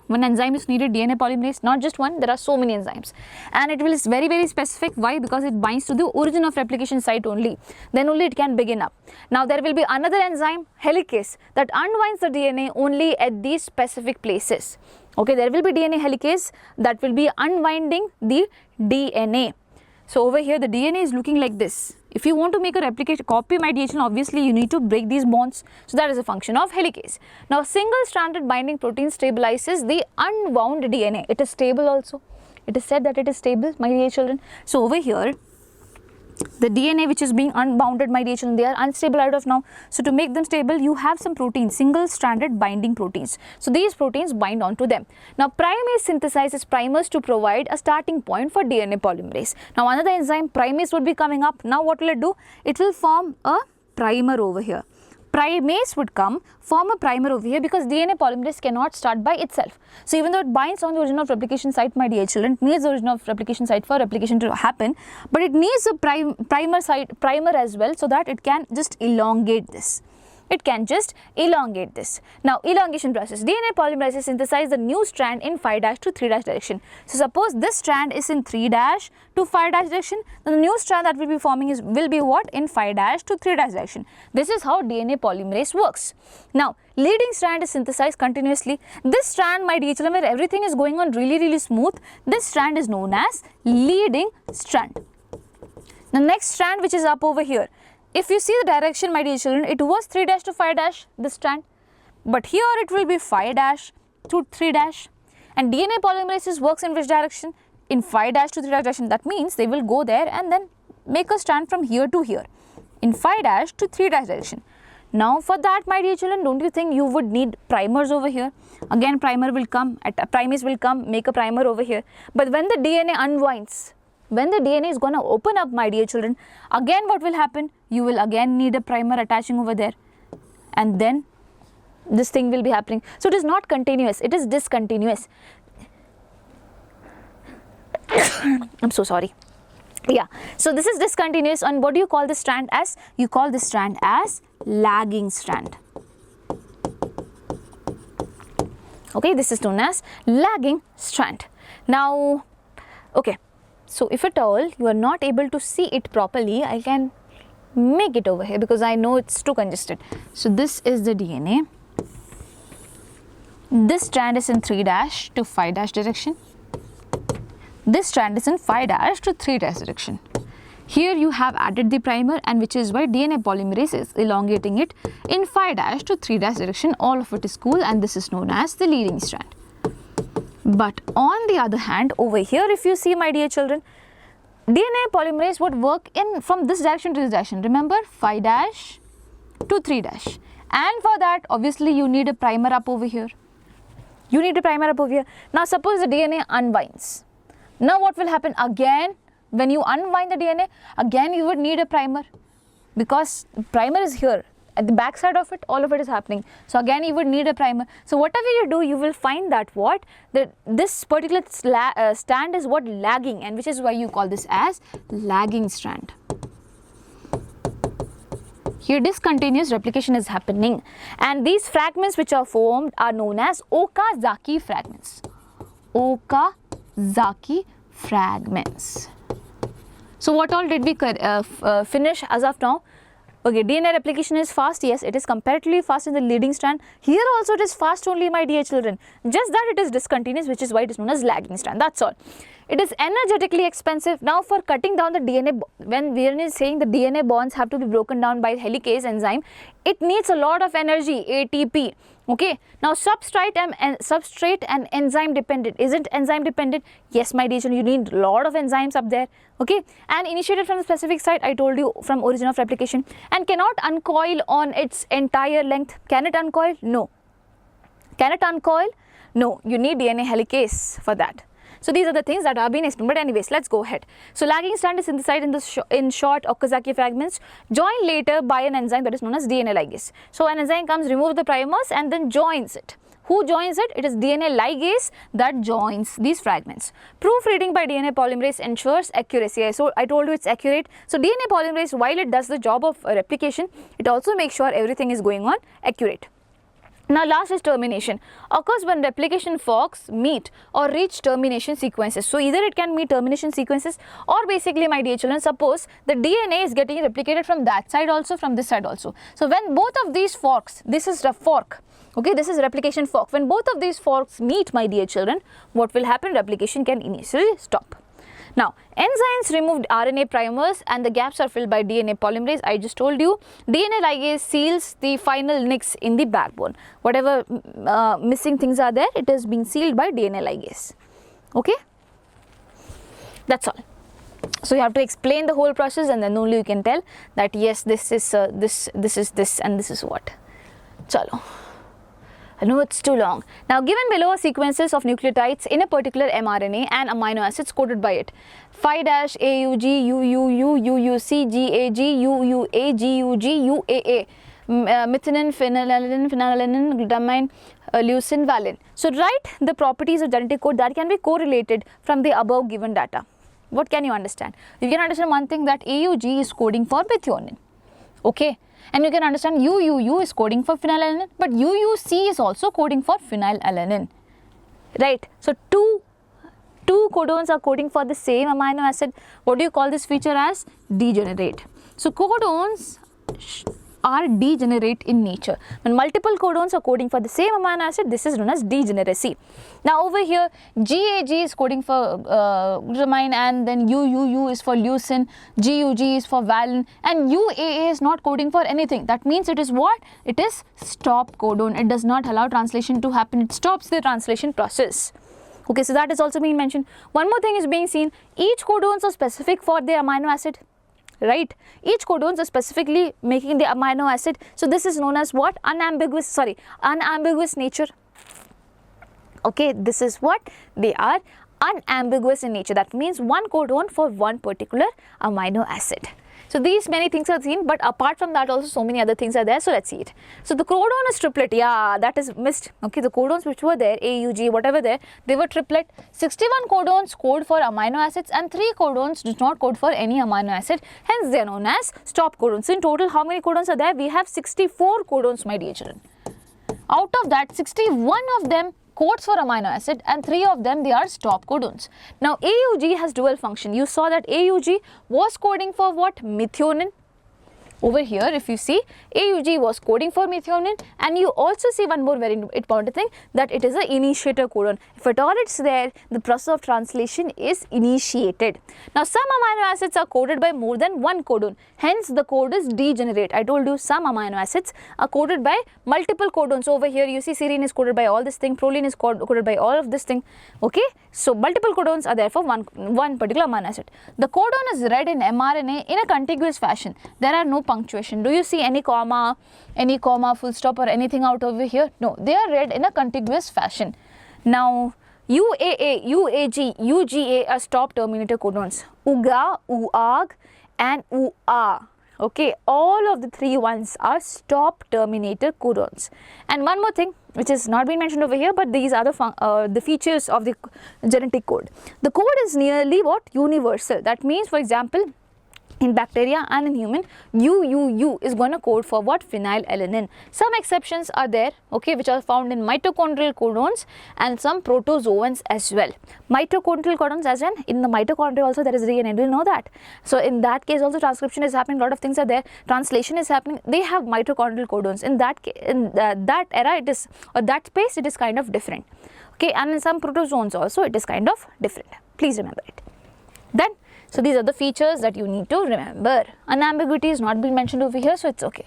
One enzyme is needed, DNA polymerase, not just one, there are so many enzymes. And it will is very, very specific. Why? Because it binds to the origin of replication site only. Then only it can begin up. Now there will be another enzyme, helicase, that unwinds the DNA only at these specific places. Okay, there will be DNA helicase that will be unwinding the DNA. So over here the DNA is looking like this. If you want to make a replication copy, my dear children, obviously you need to break these bonds. So that is a function of helicase. Now single-stranded binding protein stabilizes the unwound DNA. It is stable also. It is said that it is stable, my dear children. So over here, the DNA which is being unbounded, my dear children, they are unstable out of now. So to make them stable, you have some proteins, single-stranded binding proteins. So these proteins bind onto them. Now primase synthesizes primers to provide a starting point for DNA polymerase. Now another enzyme, primase, would be coming up. Now what will it do? It will form a primer over here. Primase would come, form a primer over here, because DNA polymerase cannot start by itself. So even though it binds on the origin of replication site, my dear children, it needs the origin of replication site for replication to happen, but it needs a primer as well, so that it can just elongate this. It can just elongate this. Now elongation process, DNA polymerase synthesize the new strand in 5' to 3' direction. So suppose this strand is in 3' to 5' direction, then the new strand that will be forming will be what? In 5' to 3' direction. This is how DNA polymerase works. Now leading strand is synthesized continuously. This strand, my dear children, where everything is going on really smooth, this strand is known as leading strand. The next strand which is up over here, if you see the direction, my dear children, it was 3' to 5', this strand, but here it will be 5' to 3', and DNA polymerase works in which direction? In 5' to 3' direction. That means they will go there and then make a strand from here to here, in 5' to 3' direction. Now for that, my dear children, don't you think you would need primers over here? Again primer will come, primase will come, make a primer over here. But when the DNA unwinds, when the DNA is going to open up, my dear children, again what will happen? You will again need a primer attaching over there, and then this thing will be happening. So it is not continuous, it is discontinuous. I'm so sorry. Yeah, so this is discontinuous, and what do you call this strand as? You call this strand as lagging strand. Okay, this is known as lagging strand. Now, okay. So if at all you are not able to see it properly, I can make it over here because I know it's too congested. So this is the DNA. This strand is in 3' to 5' direction. This strand is in 5' to 3' direction. Here you have added the primer, and which is why DNA polymerase is elongating it in 5' to 3' direction. All of it is cool, and this is known as the leading strand. But on the other hand, over here, if you see, my dear children, DNA polymerase would work in from this direction to this direction. Remember, 5' to 3'. And for that, obviously, you need a primer up over here. You need a primer up over here. Now, suppose the DNA unwinds. Now, what will happen again? When you unwind the DNA, again you would need a primer, because primer is here. At the back side of it, all of it is happening. So again you would need a primer. So whatever you do, you will find that what? That this particular strand is what? Lagging, and which is why you call this as lagging strand. Here discontinuous replication is happening, and these fragments which are formed are known as Okazaki fragments. Okazaki fragments. So what all did we finish as of now? Okay, DNA replication is fast. Yes, it is comparatively fast in the leading strand. Here also it is fast only, my dear children. Just that it is discontinuous, which is why it is known as lagging strand. That's all. It is energetically expensive. Now for cutting down the DNA, when we are saying the DNA bonds have to be broken down by helicase enzyme, it needs a lot of energy, ATP. Okay, now substrate and enzyme dependent. Is it enzyme dependent? Yes, my dear children, you need a lot of enzymes up there. Okay, and initiated from the specific site, I told you, from origin of replication, and cannot uncoil on its entire length. Can it uncoil? No. Can it uncoil? No. You need DNA helicase for that. So these are the things that have been explained. But anyways, let's go ahead. So lagging strand is synthesized in short Okazaki fragments, joined later by an enzyme that is known as DNA ligase. So an enzyme comes, remove the primers, and then joins it. Who joins it? It is DNA ligase that joins these fragments. Proofreading by DNA polymerase ensures accuracy. So I told you it's accurate. So DNA polymerase, while it does the job of replication, it also makes sure everything is going on accurate. Now last is termination. Occurs when replication forks meet or reach termination sequences. So either it can meet termination sequences, or basically, my dear children, suppose the DNA is getting replicated from that side also, from this side also. So when both of these forks, this is the fork, okay, this is replication fork. When both of these forks meet, my dear children, what will happen? Replication can initially stop. Now, enzymes removed RNA primers and the gaps are filled by DNA polymerase. I just told you, DNA ligase seals the final nicks in the backbone. Whatever missing things are there, it is being sealed by DNA ligase. Okay, that's all. So you have to explain the whole process, and then only you can tell that yes, this is this, and this is what. Chalo. I know it's too long. Now, given below are sequences of nucleotides in a particular mRNA and amino acids coded by it. 5' AUG, UUU, UUC, GAG, UUA, GUG, UAA, methionine, phenylalanine, glutamine, leucine, valine. So write the properties of genetic code that can be correlated from the above given data. What can you understand? You can understand one thing, that AUG is coding for methionine. Okay. And you can understand UUU is coding for phenylalanine, but UUC is also coding for phenylalanine, right? So two codons are coding for the same amino acid. What do you call this feature as? Degenerate. So codons are degenerate in nature. When multiple codons are coding for the same amino acid, this is known as degeneracy. Now over here, GAG is coding for glutamine, and then UUU is for leucine, GUG is for valine, and UAA is not coding for anything. That means it is what? It is stop codon. It does not allow translation to happen. It stops the translation process. Okay, so that is also being mentioned. One more thing is being seen. Each codons are specific for their amino acid. Right, each codons are specifically making the amino acid. So this is known as what? Unambiguous nature. Okay, this is what they are, unambiguous in nature. That means one codon for one particular amino acid. So these many things are seen, but apart from that also so many other things are there. So let's see it. So the codon is triplet. Yeah, that is missed. Okay, the codons which were there, AUG, whatever there, they were triplet. 61 codons code for amino acids and 3 codons do not code for any amino acid. Hence they are known as stop codons. So in total, how many codons are there? We have 64 codons, my dear children. Out of that, 61 of them codes for amino acid, and 3 of them, they are stop codons. Now AUG has dual function. You saw that AUG was coding for what? Methionine. Over here, if you see, AUG was coding for methionine, and you also see one more very important thing, that it is an initiator codon. If at all it's there, the process of translation is initiated. Now, some amino acids are coded by more than one codon, hence the code is degenerate. I told you some amino acids are coded by multiple codons. Over here, you see serine is coded by all this thing, proline is coded by all of this thing. Okay, so multiple codons are there for one particular amino acid. The codon is read in mRNA in a contiguous fashion. There are no punctuation. Do you see any comma, full stop or anything out over here? No, they are read in a contiguous fashion. Now, UAA, UAG, UGA are stop terminator codons. UGA, UAG and UA. Okay, all of the three ones are stop terminator codons. And one more thing which has not been mentioned over here, but these are the features of the genetic code. The code is nearly what? Universal. That means, for example, in bacteria and in human, UUU is going to code for what? Phenylalanine. Some exceptions are there, okay, which are found in mitochondrial codons and some protozoans as well. Mitochondrial codons, as in the mitochondria also there is DNA, do you know that? So in that case also transcription is happening, a lot of things are there, translation is happening, they have mitochondrial codons. In that that era it is, or that space it is kind of different, okay, and in some protozoans also it is kind of different. Please remember it. Then, so these are the features that you need to remember. Unambiguity is not been mentioned over here, so it's okay.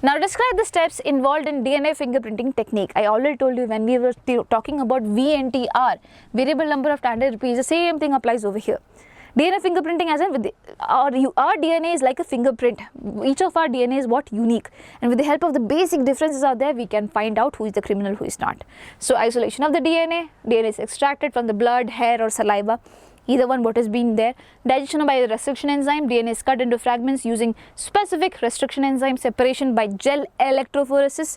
Now describe the steps involved in DNA fingerprinting technique. I already told you when we were talking about VNTR, variable number of tandem repeats, the same thing applies over here. DNA fingerprinting, as in with our DNA is like a fingerprint. Each of our DNA is what? Unique. And with the help of the basic differences out there, we can find out who is the criminal, who is not. So isolation of the DNA is extracted from the blood, hair or saliva. Either one what is being there. Digestion by the restriction enzyme, DNA is cut into fragments using specific restriction enzyme. Separation by gel electrophoresis.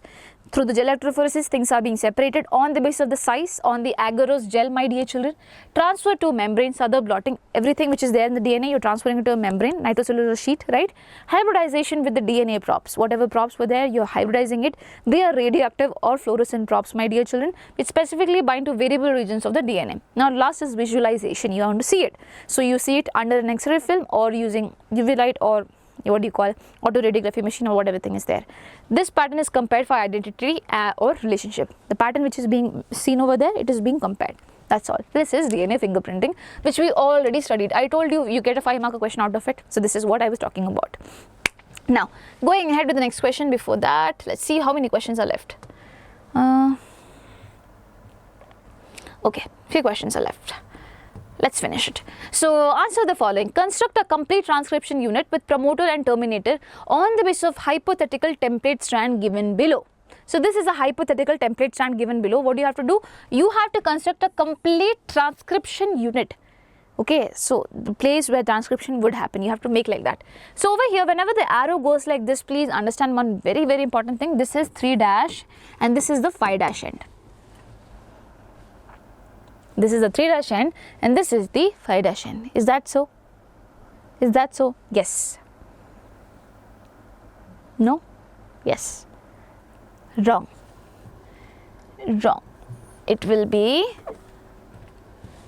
Through the gel electrophoresis, things are being separated on the basis of the size on the agarose gel, my dear children. Transfer to membranes, other blotting, everything which is there in the DNA, you're transferring it to a membrane, nitrocellulose sheet, right? Hybridization with the DNA props. Whatever props were there, you're hybridizing it. They are radioactive or fluorescent props, my dear children, which specifically bind to variable regions of the DNA. Now, last is visualization. You want to see it. So, you see it under an X-ray film or using UV light or what do you call auto radiography machine or whatever thing is there. This pattern is compared for identity or relationship. The pattern which is being seen over there, it is being compared. That's all. This is DNA fingerprinting, which we already studied. I told you, you get a 5-mark question out of it. So this is what I was talking about. Now, going ahead to the next question. Before that, let's see how many questions are left. Okay, few questions are left. Let's finish it. So, answer the following. Construct a complete transcription unit with promoter and terminator on the basis of hypothetical template strand given below. So, this is a hypothetical template strand given below. What do you have to do? You have to construct a complete transcription unit. Okay, so the place where transcription would happen, you have to make like that. So, over here, whenever the arrow goes like this, please understand one very, very important thing. This is 3' and this is the 5' end. This is the 3' end and this is the 5' end. Is that so? Is that so? Yes. No? Yes. Wrong. Wrong. It will be,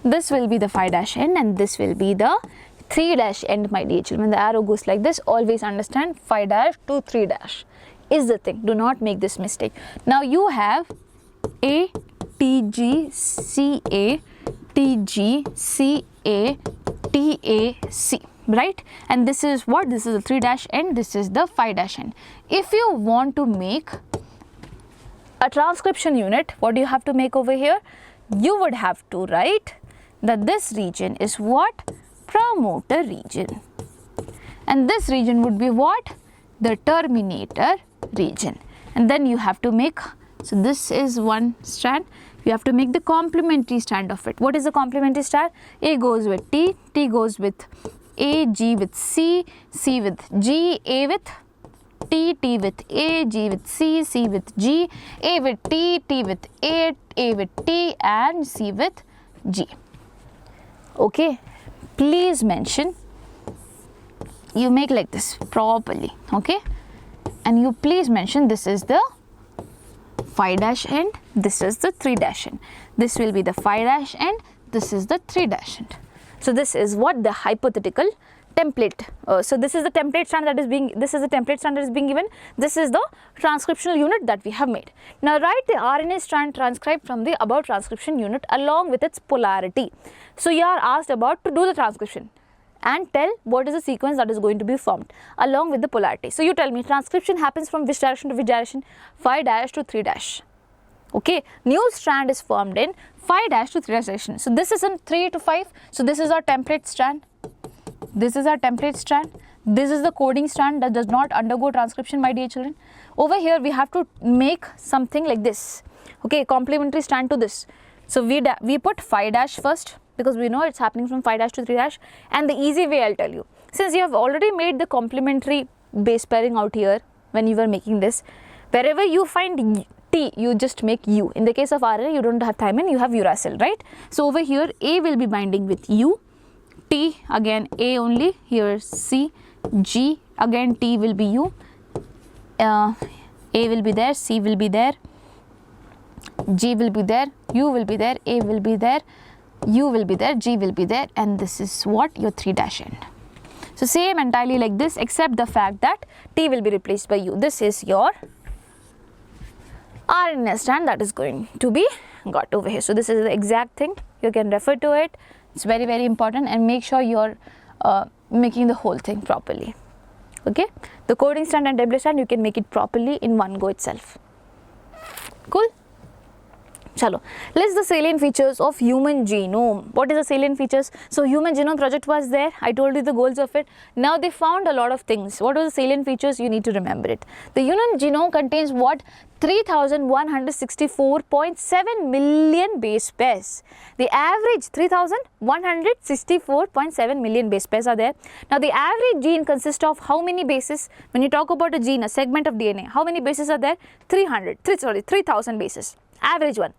this will be the 5' end and this will be the 3' end, my dear children. When the arrow goes like this, always understand 5' to 3' is the thing. Do not make this mistake. Now you have A, T, G, C, A, T, G, C, A, T, A, C, right? And this is what? This is the 3' end, this is the 5' end. If you want to make a transcription unit, what do you have to make over here? You would have to write that this region is what? Promoter region. And this region would be what? The terminator region. And then you have to make, so this is one strand. You have to make the complementary strand of it. What is the complementary strand? A goes with T, T goes with A, G with C, C with G, A with T, T with A, G with C, C with G, A with T, T with A with T and C with G. Okay, please mention, you make like this properly, okay, and you please mention this is the 5' end, this is the 3' end. This will be the 5' end, this is the 3' end. So this is what the hypothetical template. So this is the template strand that is being given. This is the transcriptional unit that we have made. Now write the RNA strand transcribed from the above transcription unit along with its polarity. So you are asked about to do the transcription and tell what is the sequence that is going to be formed along with the polarity. So you tell me transcription happens from which direction to which direction? 5' to 3'. Okay, new strand is formed in 5' to 3' direction. So this is in 3 to 5. So this is our template strand. This is our template strand. This is the coding strand that does not undergo transcription, my dear children. Over here we have to make something like this. Okay, complementary strand to this. So we put 5' first, because we know it's happening from 5' to 3', and the easy way I'll tell you. Since you have already made the complementary base pairing out here when you were making this, wherever you find T, you just make U. In the case of RNA, you don't have thymine, you have uracil, right? So over here A will be binding with U, T again A only, here C, G again T will be U, A will be there, C will be there, G will be there, U will be there, A will be there, U will be there, G will be there, and this is what your 3' end. So same entirely like this, except the fact that T will be replaced by U. This is your RNA strand that is going to be got over here. So this is the exact thing. You can refer to it. It's very, very important, and make sure you're making the whole thing properly. Okay, the coding strand and template strand, you can make it properly in one go itself. Cool. Chalo, list the salient features of human genome. What is the salient features? So human genome project was there. I told you the goals of it. Now they found a lot of things. What are the salient features? You need to remember it. The human genome contains what? 3,164.7 million base pairs. The average 3,164.7 million base pairs are there. Now the average gene consists of how many bases? When you talk about a gene, a segment of DNA, how many bases are there? 3,000 bases. Average one.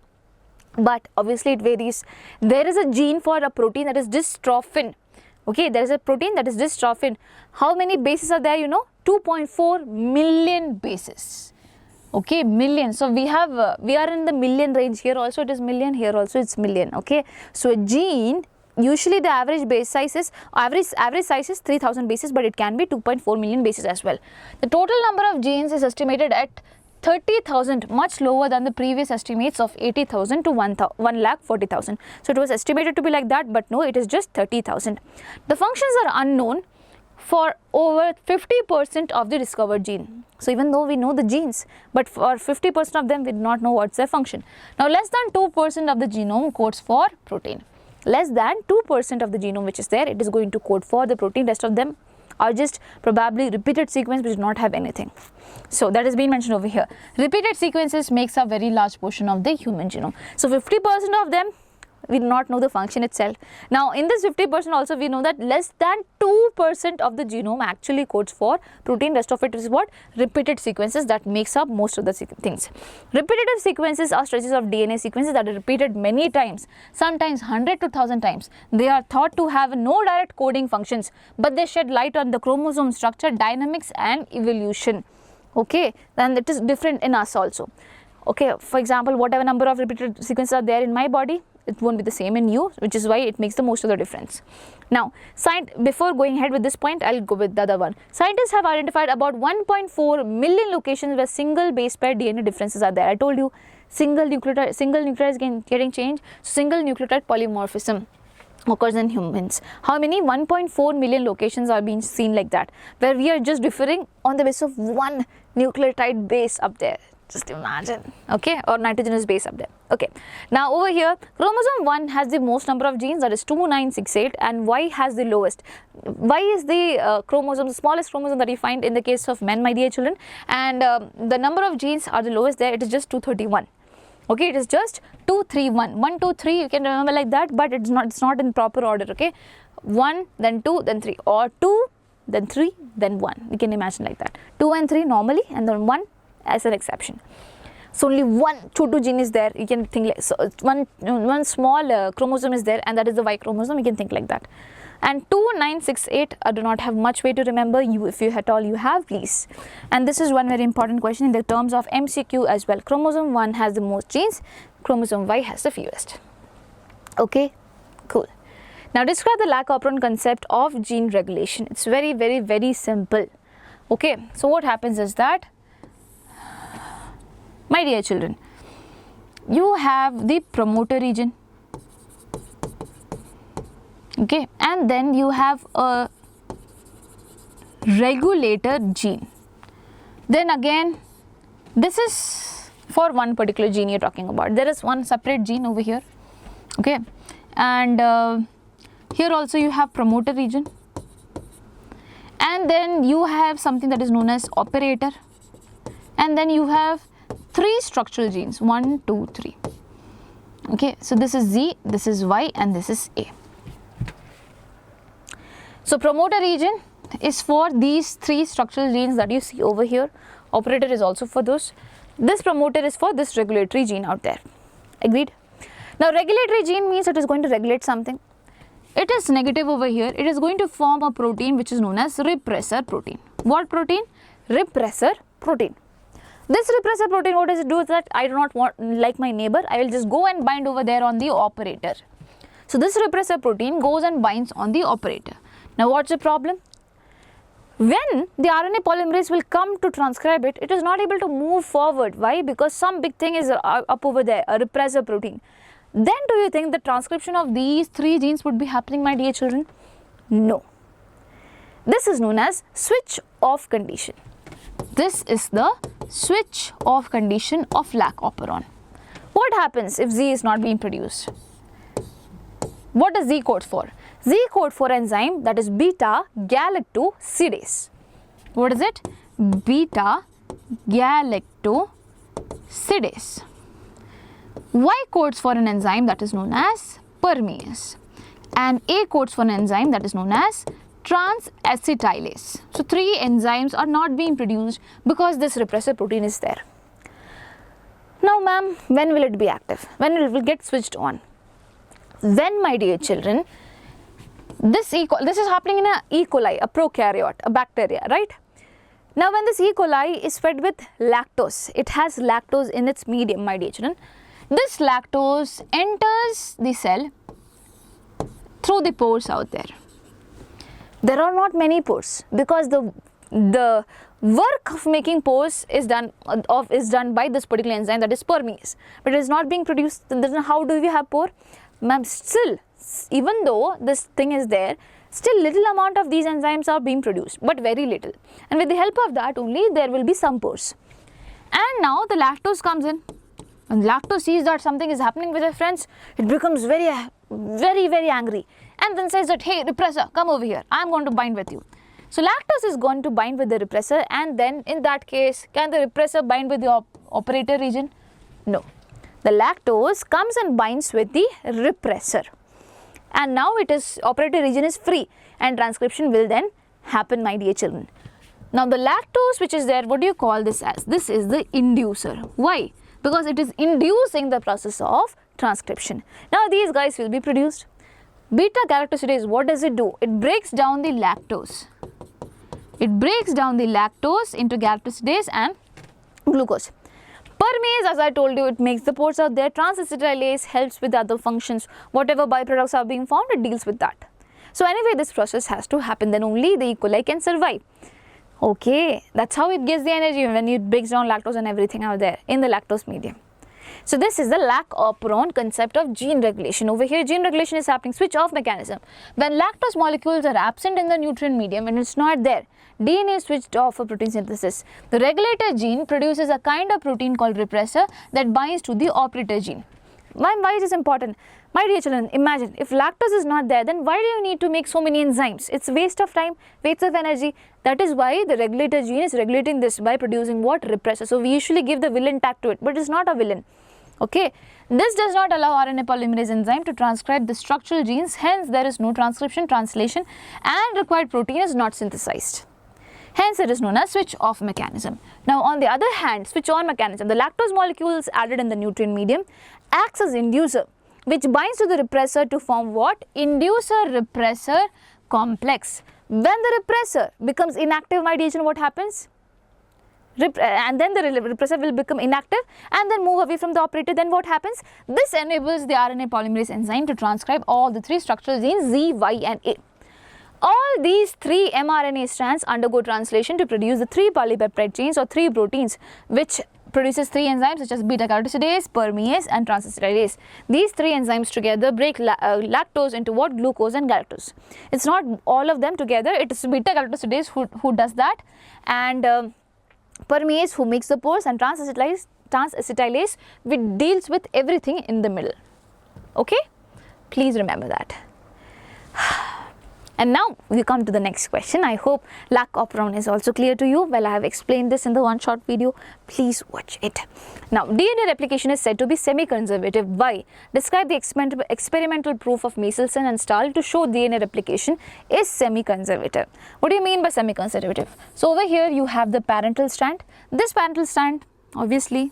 But obviously it varies. There is a gene for a protein that is dystrophin. Okay, there is a protein that is dystrophin. How many bases are there? You know, 2.4 million bases. Okay, million. So we have we are in the million range. Here also it is million, here also it's million. Okay, so a gene, usually the average base size is average size is 3,000 bases, but it can be 2.4 million bases as well. The total number of genes is estimated at 30,000, much lower than the previous estimates of 80,000 to 1,40,000. So it was estimated to be like that, but no, it is just 30,000. The functions are unknown for over 50% of the discovered gene. So even though we know the genes, but for 50% of them we do not know what's their function. Now less than 2% of the genome codes for protein. Less than 2% of the genome which is there, it is going to code for the protein. Rest of them are just probably repeated sequence which do not have anything. So that has been mentioned over here. Repeated sequences makes a very large portion of the human genome. So 50% of them we do not know the function itself. Now in this 50% also we know that less than 2% of the genome actually codes for protein. Rest of it is what? Repeated sequences that makes up most of the things. Repetitive sequences are stretches of DNA sequences that are repeated many times, sometimes 100 to 1,000 times. They are thought to have no direct coding functions, but they shed light on the chromosome structure, dynamics and evolution. Okay, then it is different in us also. Okay, for example, whatever number of repeated sequences are there in my body, it won't be the same in you, which is why it makes the most of the difference. Now, before going ahead with this point, I'll go with the other one. Scientists have identified about 1.4 million locations where single base pair DNA differences are there. I told you single nucleotide is getting changed. Single nucleotide polymorphism occurs in humans. How many? 1.4 million locations are being seen like that, where we are just differing on the basis of one nucleotide base up there. Just imagine, okay, or nitrogenous base up there. Okay, now over here, chromosome 1 has the most number of genes, that is 2968, and Y has the lowest. Y is the chromosome, the smallest chromosome that you find in the case of men, my dear children, and the number of genes are the lowest there, it is just 231. Okay, it is just 231. 1, 2, 3, you can remember like that, but it's not in proper order. Okay, 1, then 2, then 3, or 2, then 3, then 1. You can imagine like that. 2 and 3 normally, and then 1 as an exception. So only one Chotu gene is there. You can think like so. One small chromosome is there, and that is the Y chromosome. You can think like that. And 2968 do not have much way to remember. You, if you at all you have, please. And this is one very important question in the terms of MCQ as well. Chromosome 1 has the most genes. Chromosome Y has the fewest. Okay, cool. Now describe the lac operon concept of gene regulation. It's very, very, very simple. Okay, so what happens is that, my dear children, you have the promoter region, okay, and then you have a regulator gene. Then again, this is for one particular gene you're talking about. There is one separate gene over here, okay, and here also you have promoter region, and then you have something that is known as operator, and then you have 3 structural genes, 1, 2, 3. Okay, so this is Z, this is Y, and this is A. So promoter region is for these 3 structural genes that you see over here. Operator is also for those. This promoter is for this regulatory gene out there. Agreed? Now regulatory gene means it is going to regulate something. It is negative over here. It is going to form a protein which is known as repressor protein. What protein? Repressor protein. This repressor protein, what does it do is that I do not want, like my neighbor, I will just go and bind over there on the operator. So this repressor protein goes and binds on the operator. Now what's the problem? When the RNA polymerase will come to transcribe it, it is not able to move forward. Why? Because some big thing is up over there, a repressor protein. Then do you think the transcription of these 3 genes would be happening, my dear children? No. This is known as switch off condition. This is the switch off condition of lac operon. What happens if Z is not being produced? What does Z code for? Z code for enzyme that is beta galactosidase. What is it? Beta galactosidase. Y codes for an enzyme that is known as permease, and A codes for an enzyme that is known as transacetylase. So 3 enzymes are not being produced because this repressor protein is there. Now ma'am, when will it be active? When it will get switched on? When, my dear children, this is happening in a E. coli, a prokaryote, a bacteria, right? Now when this E. coli is fed with lactose, it has lactose in its medium, my dear children. This lactose enters the cell through the pores out there. There are not many pores because the work of making pores is done by this particular enzyme, that is permease, but it is not being produced. Then how do we have pore? Ma'am, still, even though this thing is there, still little amount of these enzymes are being produced, but very little, and with the help of that only there will be some pores. And now the lactose comes in. When lactose sees that something is happening with her friends, it becomes very angry, and then says that, hey repressor, come over here, I am going to bind with you. So lactose is going to bind with the repressor, and then in that case, can the repressor bind with the operator region? No. The lactose comes and binds with the repressor, and now it is operator region is free, and transcription will then happen, my dear children. Now the lactose which is there, what do you call this as? This is the inducer. Why? Because it is inducing the process of transcription. Now these guys will be produced. Beta galactosidase, what does it do? It breaks down the lactose. It breaks down the lactose into galactosidase and glucose. Permease, as I told you, it makes the pores out there. Transacetylase helps with other functions. Whatever byproducts are being formed, it deals with that. So anyway, this process has to happen, then only the E. coli can survive. Okay, that's how it gets the energy when it breaks down lactose and everything out there in the lactose medium. So this is the lac operon concept of gene regulation. Over here, gene regulation is happening, switch off mechanism. When lactose molecules are absent in the nutrient medium, when it's not there, DNA is switched off for protein synthesis. The regulator gene produces a kind of protein called repressor that binds to the operator gene. Why is this important? My dear children, imagine if lactose is not there, then why do you need to make so many enzymes? It's a waste of time, waste of energy. That is why the regulator gene is regulating this by producing what? Repressor. So we usually give the villain tag to it, but it's not a villain. Okay, this does not allow RNA polymerase enzyme to transcribe the structural genes, hence there is no transcription, translation, and required protein is not synthesized. Hence it is known as switch off mechanism. Now on the other hand, switch on mechanism, the lactose molecules added in the nutrient medium acts as inducer, which binds to the repressor to form what? Inducer repressor complex. When the repressor becomes inactive, my dear children, what happens? and then the repressor will become inactive and then move away from the operator. Then what happens? This enables the RNA polymerase enzyme to transcribe all the 3 structural genes Z, Y and A. All these 3 mRNA strands undergo translation to produce the 3 polypeptide chains or 3 proteins, which produces 3 enzymes such as beta-carotesidase, permease and transacetylase. These 3 enzymes together break lactose into what? Glucose and galactose. It's not all of them together, it is beta-carotesidase who does that, and permease who makes the pores, and transacetylase which deals with everything in the middle. Okay, please remember that. And now we come to the next question. I hope lac operon is also clear to you. Well, I have explained this in the one short video. Please watch it. Now, DNA replication is said to be semi-conservative. Why? Describe the experimental proof of Michelson and Stahl to show DNA replication is semi-conservative. What do you mean by semi-conservative? So, over here you have the parental strand. This parental strand obviously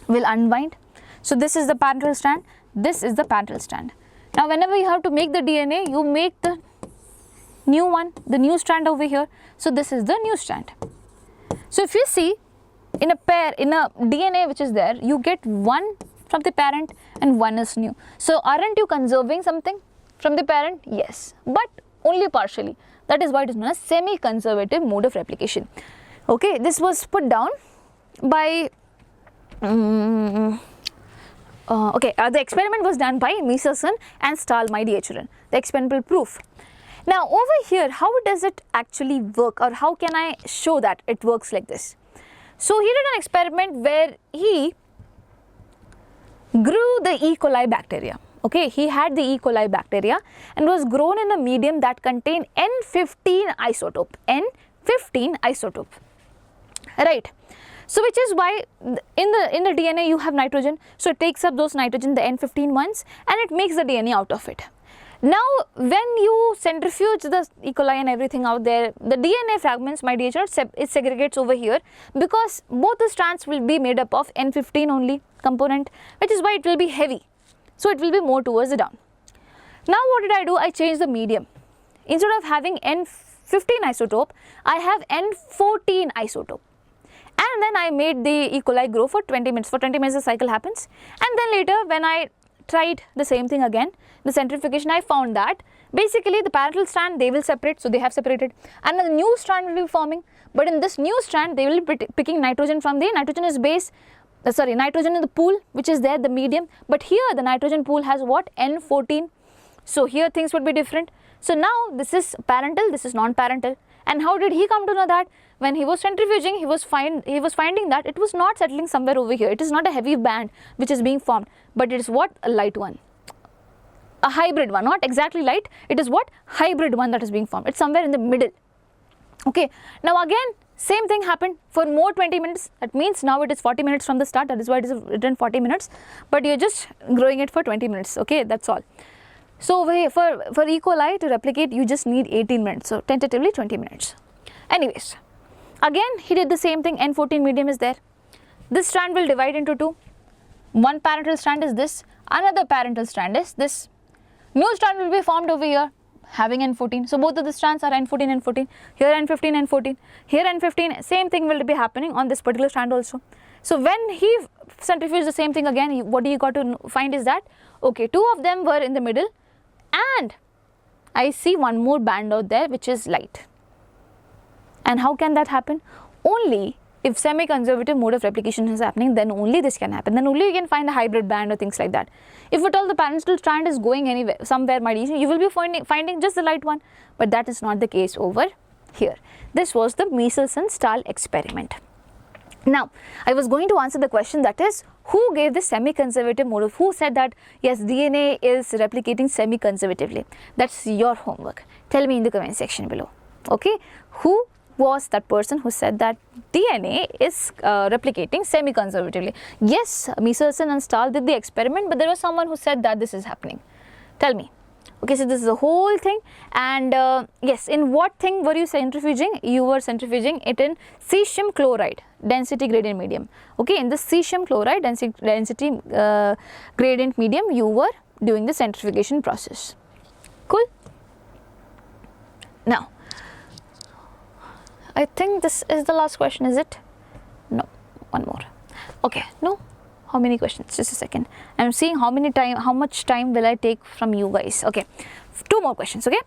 will unwind. So, this is the parental strand. This is the parental strand. Now, whenever you have to make the DNA, you make the new one, the new strand over here. So, this is the new strand. So, if you see in a pair, in a DNA which is there, you get one from the parent and one is new. So, aren't you conserving something from the parent? Yes, but only partially. That is why it is known as semi-conservative mode of replication. Okay, this was put down by the experiment was done by Michelson and Stahl, my dear children, the experimental proof. Now, over here, how does it actually work, or how can I show that it works like this? So, he did an experiment where he grew the E. coli bacteria. Okay, he had the E. coli bacteria and was grown in a medium that contained N15 isotope. N15 isotope, right? So, which is why in the DNA you have nitrogen. So, it takes up those nitrogen, the N15 ones, and it makes the DNA out of it. Now, when you centrifuge the E. coli and everything out there, the DNA fragments, my dear children, it segregates over here because both the strands will be made up of N15 only component, which is why it will be heavy. So, it will be more towards the down. Now, what did I do? I changed the medium. Instead of having N15 isotope, I have N14 isotope. And then I made the E. coli grow for 20 minutes. For 20 minutes the cycle happens, and then later when I tried the same thing again, the centrifugation, I found that basically the parental strand, they will separate, so they have separated, and a new strand will be forming, but in this new strand they will be picking nitrogen from the nitrogen is base, nitrogen in the pool which is there, the medium, but here the nitrogen pool has what? N14. So here things would be different. So now this is parental, this is non-parental. And how did he come to know that? When he was centrifuging, he was finding that it was not settling somewhere over here. It is not a heavy band which is being formed, but it is what? A light one. A hybrid one, not exactly light. It is what? Hybrid one that is being formed. It's somewhere in the middle. Okay. Now again, same thing happened for more 20 minutes. That means now it is 40 minutes from the start. That is why it is written 40 minutes. But you're just growing it for 20 minutes. Okay, that's all. So for E. coli to replicate, you just need 18 minutes. So tentatively 20 minutes. Anyways, again he did the same thing. N14 medium is there. This strand will divide into two. One parental strand is this. Another parental strand is this. New strand will be formed over here having N14. So both of the strands are N14, N14. Here N15, N14. Here N15. Same thing will be happening on this particular strand also. So when he centrifuged the same thing again, what you got to find is that, okay, two of them were in the middle, and I see one more band out there which is light. And how can that happen? Only if semi-conservative mode of replication is happening, then only this can happen. Then only you can find a hybrid band or things like that. If at all the parental strand is going anywhere, somewhere, my dear, you will be finding just the light one. But that is not the case over here. This was the Michelson-Stahl experiment. Now, I was going to answer the question, that is, who gave the semi-conservative mode of, who said that yes, DNA is replicating semi-conservatively? That's your homework. Tell me in the comment section below. Okay, who was that person who said that DNA is replicating semi-conservatively? Yes, Michelson and Stahl did the experiment, but there was someone who said that this is happening. Tell me. Okay, so this is the whole thing, and yes, in what thing were you centrifuging? You were centrifuging it in cesium chloride density gradient medium. Okay, in the cesium chloride density gradient medium, you were doing the centrifugation process. Cool. Now, I think this is the last question, is it? Okay, no, how many questions? Just a second. I'm seeing how much time will I take from you guys. Okay, two more questions. Okay,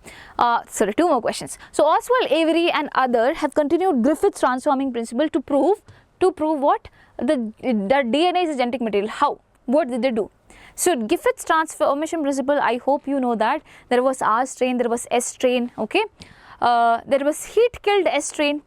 two more questions. So Oswald, Avery and other have continued Griffith's transforming principle to prove what? The DNA is a genetic material. How? What did they do? So Griffith's transformation principle, I hope you know that. There was R strain, there was S strain, okay. There was heat killed S strain.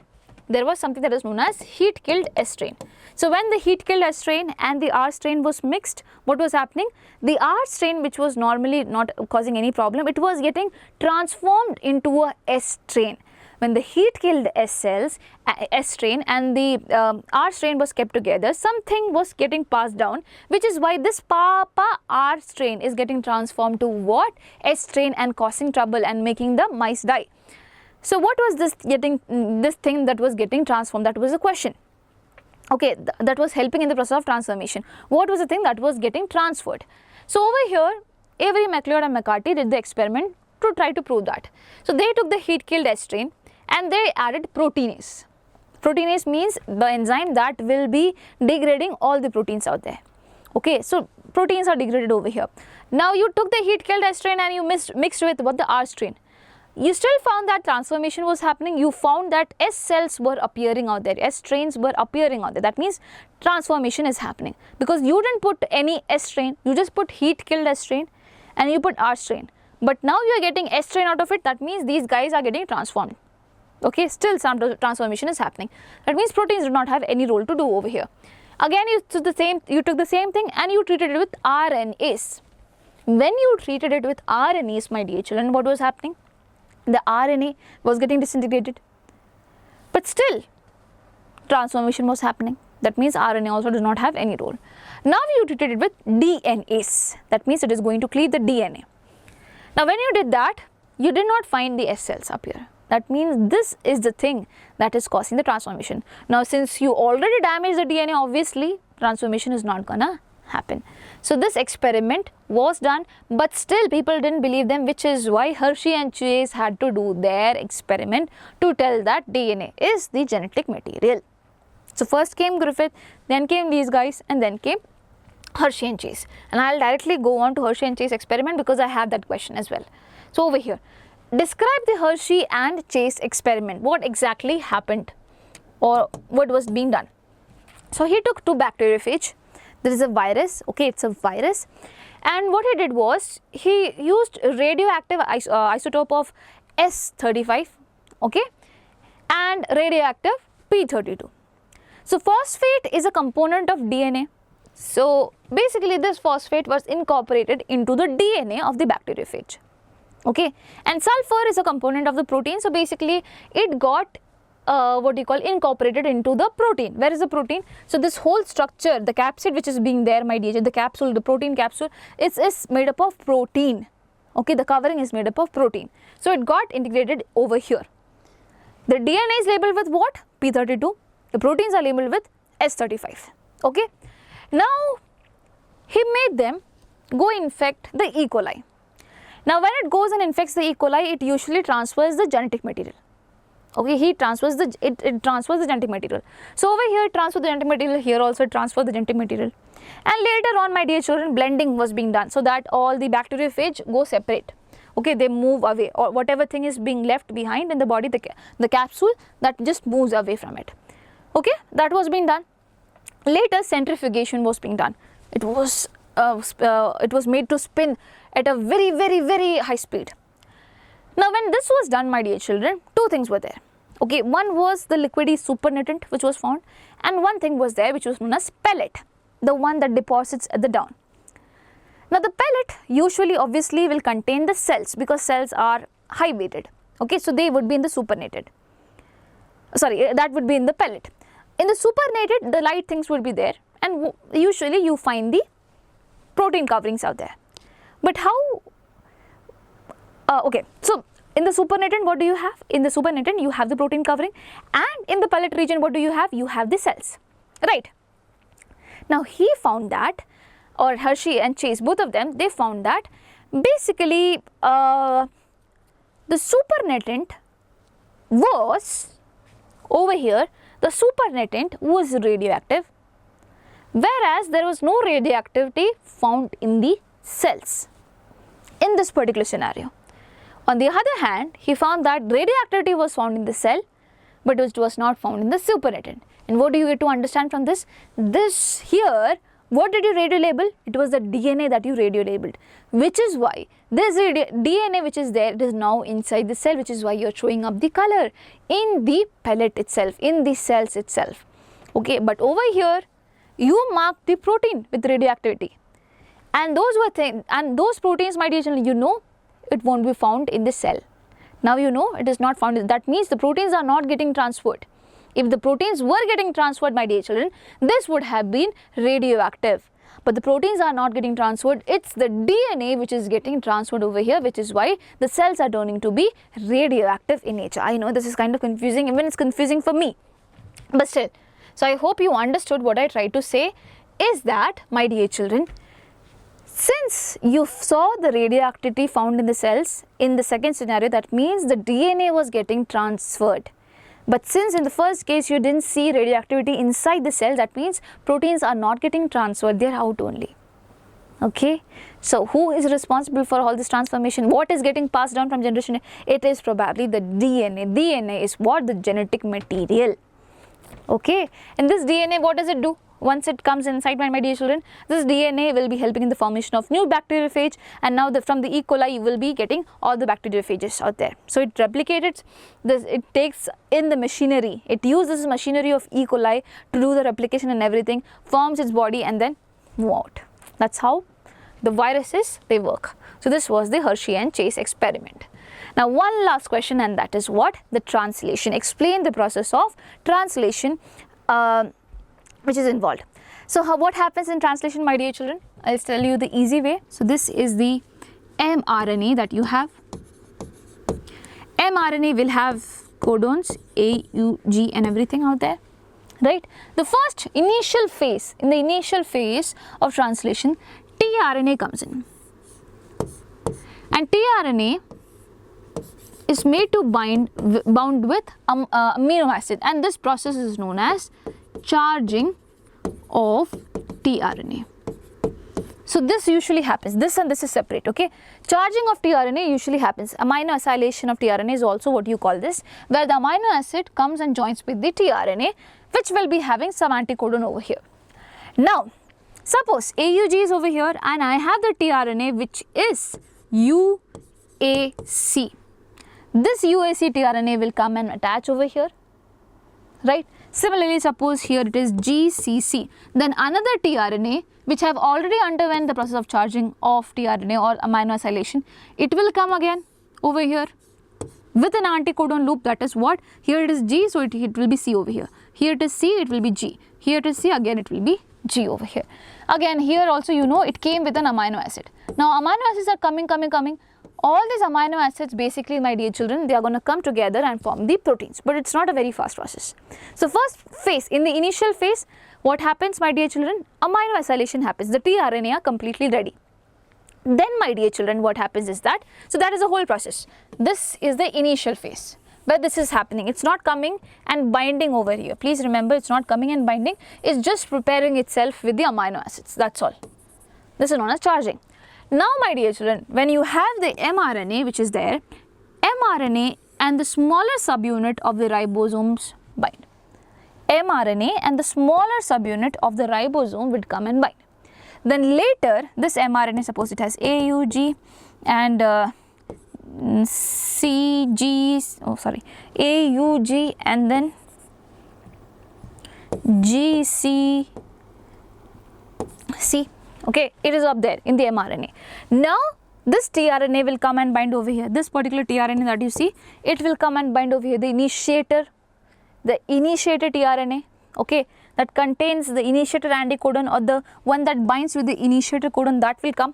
There was something that is known as heat killed S strain. So when the heat killed S strain and the R strain was mixed, what was happening? The R strain, which was normally not causing any problem, it was getting transformed into a S strain. When the heat killed S strain and the R strain was kept together, something was getting passed down, which is why this Papa R strain is getting transformed to what? S strain, and causing trouble and making the mice die. So what was this thing that was getting transformed? That was the question. Okay, that was helping in the process of transformation. What was the thing that was getting transferred? So over here, Avery, MacLeod and McCarthy did the experiment to try to prove that. So they took the heat killed S strain and they added proteinase. Proteinase means the enzyme that will be degrading all the proteins out there. Okay, so proteins are degraded over here. Now you took the heat killed S strain and you mixed with what? The R strain. You still found that transformation was happening. You found that S cells were appearing out there, S strains were appearing out there. That means transformation is happening because you didn't put any S strain, you just put heat killed S strain and you put R strain. But now you are getting S strain out of it. That means these guys are getting transformed. Okay, still some transformation is happening. That means proteins do not have any role to do over here. Again, you took the same thing and you treated it with RNase. When you treated it with RNase, my dear children, what was happening? The RNA was getting disintegrated, but still transformation was happening. That means RNA also does not have any role. Now you treated it with DNase. That means it is going to cleave the DNA. Now when you did that, you did not find the S cells appear. That means this is the thing that is causing the transformation. Now since you already damaged the DNA, obviously transformation is not gonna happen. So this experiment was done, but still people didn't believe them, which is why Hershey and Chase had to do their experiment to tell that DNA is the genetic material. So first came Griffith, then came these guys, and then came Hershey and Chase. And I'll directly go on to Hershey and Chase experiment because I have that question as well. So over here, describe the Hershey and Chase experiment. What exactly happened or what was being done? So he took two bacteriophage. There is a virus, okay, it's a virus, and what he did was he used radioactive isotope of S35, okay, and radioactive P32. So phosphate is a component of DNA. So basically this phosphate was incorporated into the DNA of the bacteriophage, okay, and sulfur is a component of the protein. So basically it got incorporated into the protein. Where is the protein? So this whole structure, the capsid which is being there, my dear, the capsule, the protein capsule, is made up of protein. Okay, the covering is made up of protein. So it got integrated over here. The DNA is labeled with what? P32. The proteins are labeled with S35. Okay. Now he made them go infect the E. coli. Now when it goes and infects the E. coli, it usually transfers the genetic material. Okay, it transfers the genetic material. So over here it transfers the genetic material, here also it transfers the genetic material. And later on, my dear children, blending was being done so that all the bacteriophage go separate. Okay, they move away, or whatever thing is being left behind in the body, the capsule, that just moves away from it. Okay, that was being done. Later centrifugation was being done. It was made to spin at a very, very, very high speed. Now when this was done, my dear children, two things were there. Okay, one was the liquidy supernatant which was found, and one thing was there which was known as pellet, the one that deposits at the down. Now the pellet usually obviously will contain the cells because cells are high weighted. Okay, so they would be in the supernatant. Sorry, that would be in the pellet. In the supernatant, the light things would be there, and usually you find the protein coverings out there. But how? Okay, so in the supernatant, what do you have? In the supernatant, you have the protein covering, and in the pellet region, what do you have? You have the cells, right? Now he found that, or Hershey and Chase, both of them, they found that basically the supernatant was over here. The supernatant was radioactive, whereas there was no radioactivity found in the cells in this particular scenario. On the other hand, he found that radioactivity was found in the cell, but it was not found in the supernatant. And what do you get to understand from this? This here, what did you radiolabel? It was the DNA that you radiolabeled, which is why this DNA which is there, it is now inside the cell, which is why you are showing up the color in the pellet itself, in the cells itself. Okay, but over here, you marked the protein with radioactivity. And those were things, and those proteins, my dear children, you know, it won't be found in the cell. Now you know it is not found. That means the proteins are not getting transferred. If the proteins were getting transferred, my dear children, this would have been radioactive. But the proteins are not getting transferred. It's the DNA which is getting transferred over here, which is why the cells are turning to be radioactive in nature. I know this is kind of confusing, even it's confusing for me. But still, so I hope you understood what I tried to say is that, my dear children, since you saw the radioactivity found in the cells in the second scenario, that means the DNA was getting transferred. But since in the first case you didn't see radioactivity inside the cell, that means proteins are not getting transferred, they are out only. Okay, so who is responsible for all this transformation? What is getting passed down from generation? It is probably the DNA. DNA is what? The genetic material. Okay, and this DNA, what does it do? Once it comes inside, my dear children, this DNA will be helping in the formation of new bacteriophage, and now from the E. coli you will be getting all the bacteriophages out there. So it replicates this, it takes in the machinery, it uses machinery of E. coli to do the replication and everything, forms its body and then move out. That's how the viruses, they work. So this was the Hershey and Chase experiment. Now one last question, and that is what? The translation. Explain the process of translation which is involved. So what happens in translation, my dear children? I'll tell you the easy way. So this is the mRNA that you have. mRNA will have codons A, U, G and everything out there, right? The first initial phase, in the initial phase of translation, tRNA comes in. And tRNA is made to bound with amino acid, and this process is known as charging of tRNA. So this usually happens, this and this is separate, okay? Charging of tRNA usually happens. Amino acylation of tRNA is also what you call this, where the amino acid comes and joins with the tRNA, which will be having some anticodon over here. Now, suppose AUG is over here and I have the tRNA which is UAC. This UAC tRNA will come and attach over here, right? Similarly, suppose here it is GCC, then another tRNA which have already underwent the process of charging of tRNA or amino acylation, it will come again over here with an anticodon loop, that is what? Here it is G, so it will be C over here. Here it is C, it will be G. Here it is C, again it will be G over here. Again here also you know it came with an amino acid. Now amino acids are coming. All these amino acids basically, my dear children, they are going to come together and form the proteins, but it's not a very fast process. So first phase, in the initial phase, what happens, my dear children? Amino acylation happens, the tRNA are completely ready. Then, my dear children, what happens is that, so that is the whole process. This is the initial phase where this is happening. It's not coming and binding over here. Please remember, it's not coming and binding, it's just preparing itself with the amino acids, that's all. This is known as charging. Now, my dear children, when you have the mRNA which is there, mRNA and the smaller subunit of the ribosomes bind. mRNA and the smaller subunit of the ribosome would come and bind. Then later, this mRNA, suppose it has AUG and AUG and then GCC. Okay, it is up there in the mRNA. Now, this tRNA will come and bind over here. This particular tRNA that you see, it will come and bind over here. The initiator tRNA, okay, that contains the initiator anticodon or the one that binds with the initiator codon, that will come.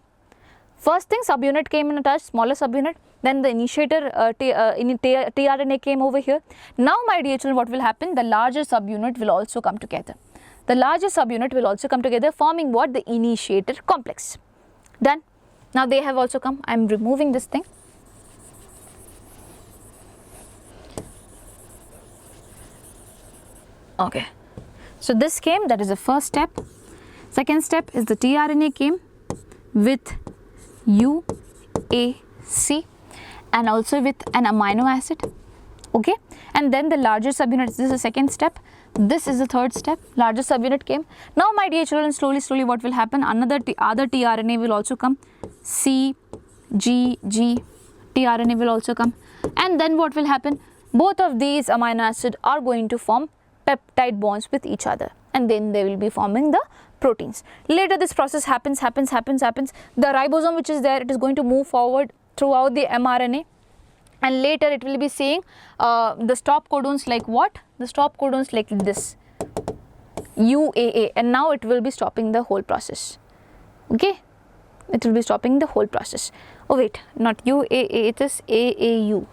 First thing, subunit came and attached, smaller subunit, then the initiator tRNA came over here. Now, my dear children, what will happen? The larger subunit will also come together. The larger subunit will also come together, forming what? The initiator complex. Done. Now they have also come. I am removing this thing. Okay. So this came, that is the first step. Second step is the tRNA came with UAC and also with an amino acid. Okay, and then the larger subunit, this is the second step. This is the third step, larger subunit came. Now my dear children, slowly what will happen, other tRNA will also come, C, G, tRNA will also come, and then what will happen, both of these amino acid are going to form peptide bonds with each other, and then they will be forming the proteins. Later this process happens, the ribosome which is there, it is going to move forward throughout the mRNA, and later it will be saying the stop codons like what? The stop codons like this, UAA, and now it will be stopping the whole process. Okay, it will be stopping the whole process. Oh wait, not UAA, it is AAU,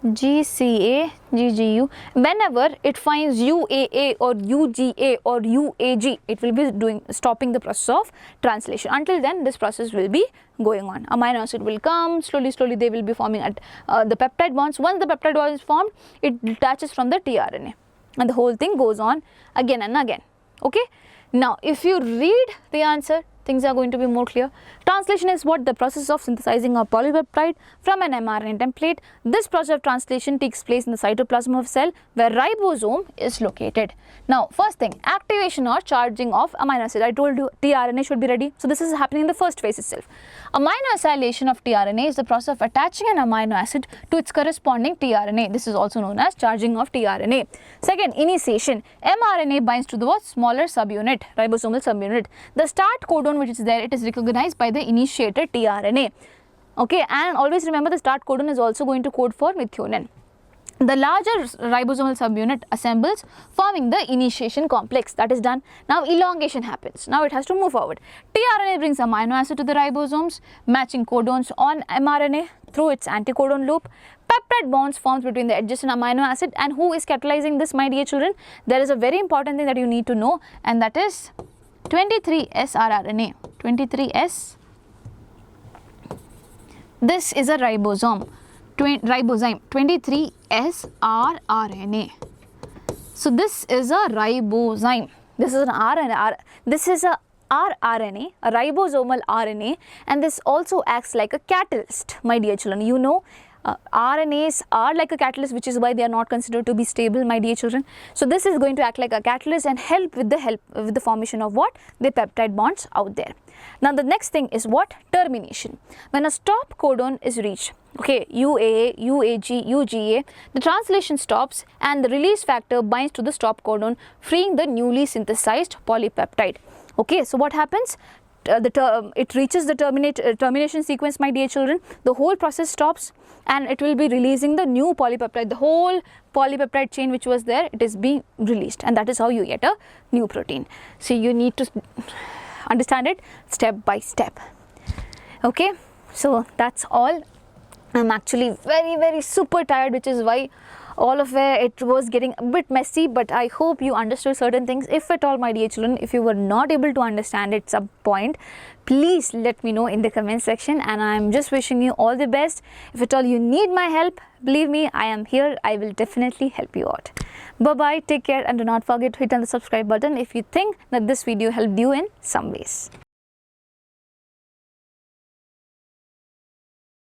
GCA, GGU. Whenever it finds UAA or UGA or UAG, it will be stopping the process of translation. Until then, this process will be going on. Amino acid will come, slowly they will be forming at the peptide bonds. Once the peptide bond is formed, it detaches from the tRNA, and the whole thing goes on again and again. Okay, now if you read the answer, things are going to be more clear. Translation is what? The process of synthesizing a polypeptide from an mRNA template. This process of translation takes place in the cytoplasm of cell where ribosome is located. Now, first thing, activation or charging of amino acid. I told you tRNA should be ready. So, this is happening in the first phase itself. Amino acylation of tRNA is the process of attaching an amino acid to its corresponding tRNA. This is also known as charging of tRNA. Second, initiation. mRNA binds to the what? Smaller subunit, ribosomal subunit. The start codon which is there, it is recognized by the initiator tRNA. Okay, and always remember the start codon is also going to code for methionine. The larger ribosomal subunit assembles, forming the initiation complex. That is done. Now elongation happens. Now it has to move forward. tRNA brings amino acid to the ribosomes, matching codons on mRNA through its anticodon loop. Peptide bonds formed between the adjacent amino acid, and who is catalyzing this, my dear children? There is a very important thing that you need to know, and that is 23S rRNA. 23S. This is a ribosome. Ribozyme, 23S rRNA. So this is a ribozyme. This is an RNA. This is a rRNA, a ribosomal RNA, and this also acts like a catalyst, my dear children. You know, RNAs are like a catalyst, which is why they are not considered to be stable, my dear children. So this is going to act like a catalyst and help with the formation of what? The peptide bonds out there. Now the next thing is what? Termination. When a stop codon is reached, okay, UAA, UAG, UGA, the translation stops and the release factor binds to the stop codon, freeing the newly synthesized polypeptide. Okay, so what happens? It reaches the termination sequence, my dear children. The whole process stops and it will be releasing the new polypeptide. The whole polypeptide chain which was there, it is being released, and that is how you get a new protein. So you need to understand it step by step. Okay, so that's all. I'm actually very super tired, which is why all of it was getting a bit messy, but I hope you understood certain things. If at all, my dear children, if you were not able to understand at some point, please let me know in the comment section, and I'm just wishing you all the best. If at all you need my help, believe me, I am here. I will definitely help you out. Bye bye, take care, and do not forget to hit on the subscribe button if you think that this video helped you in some ways.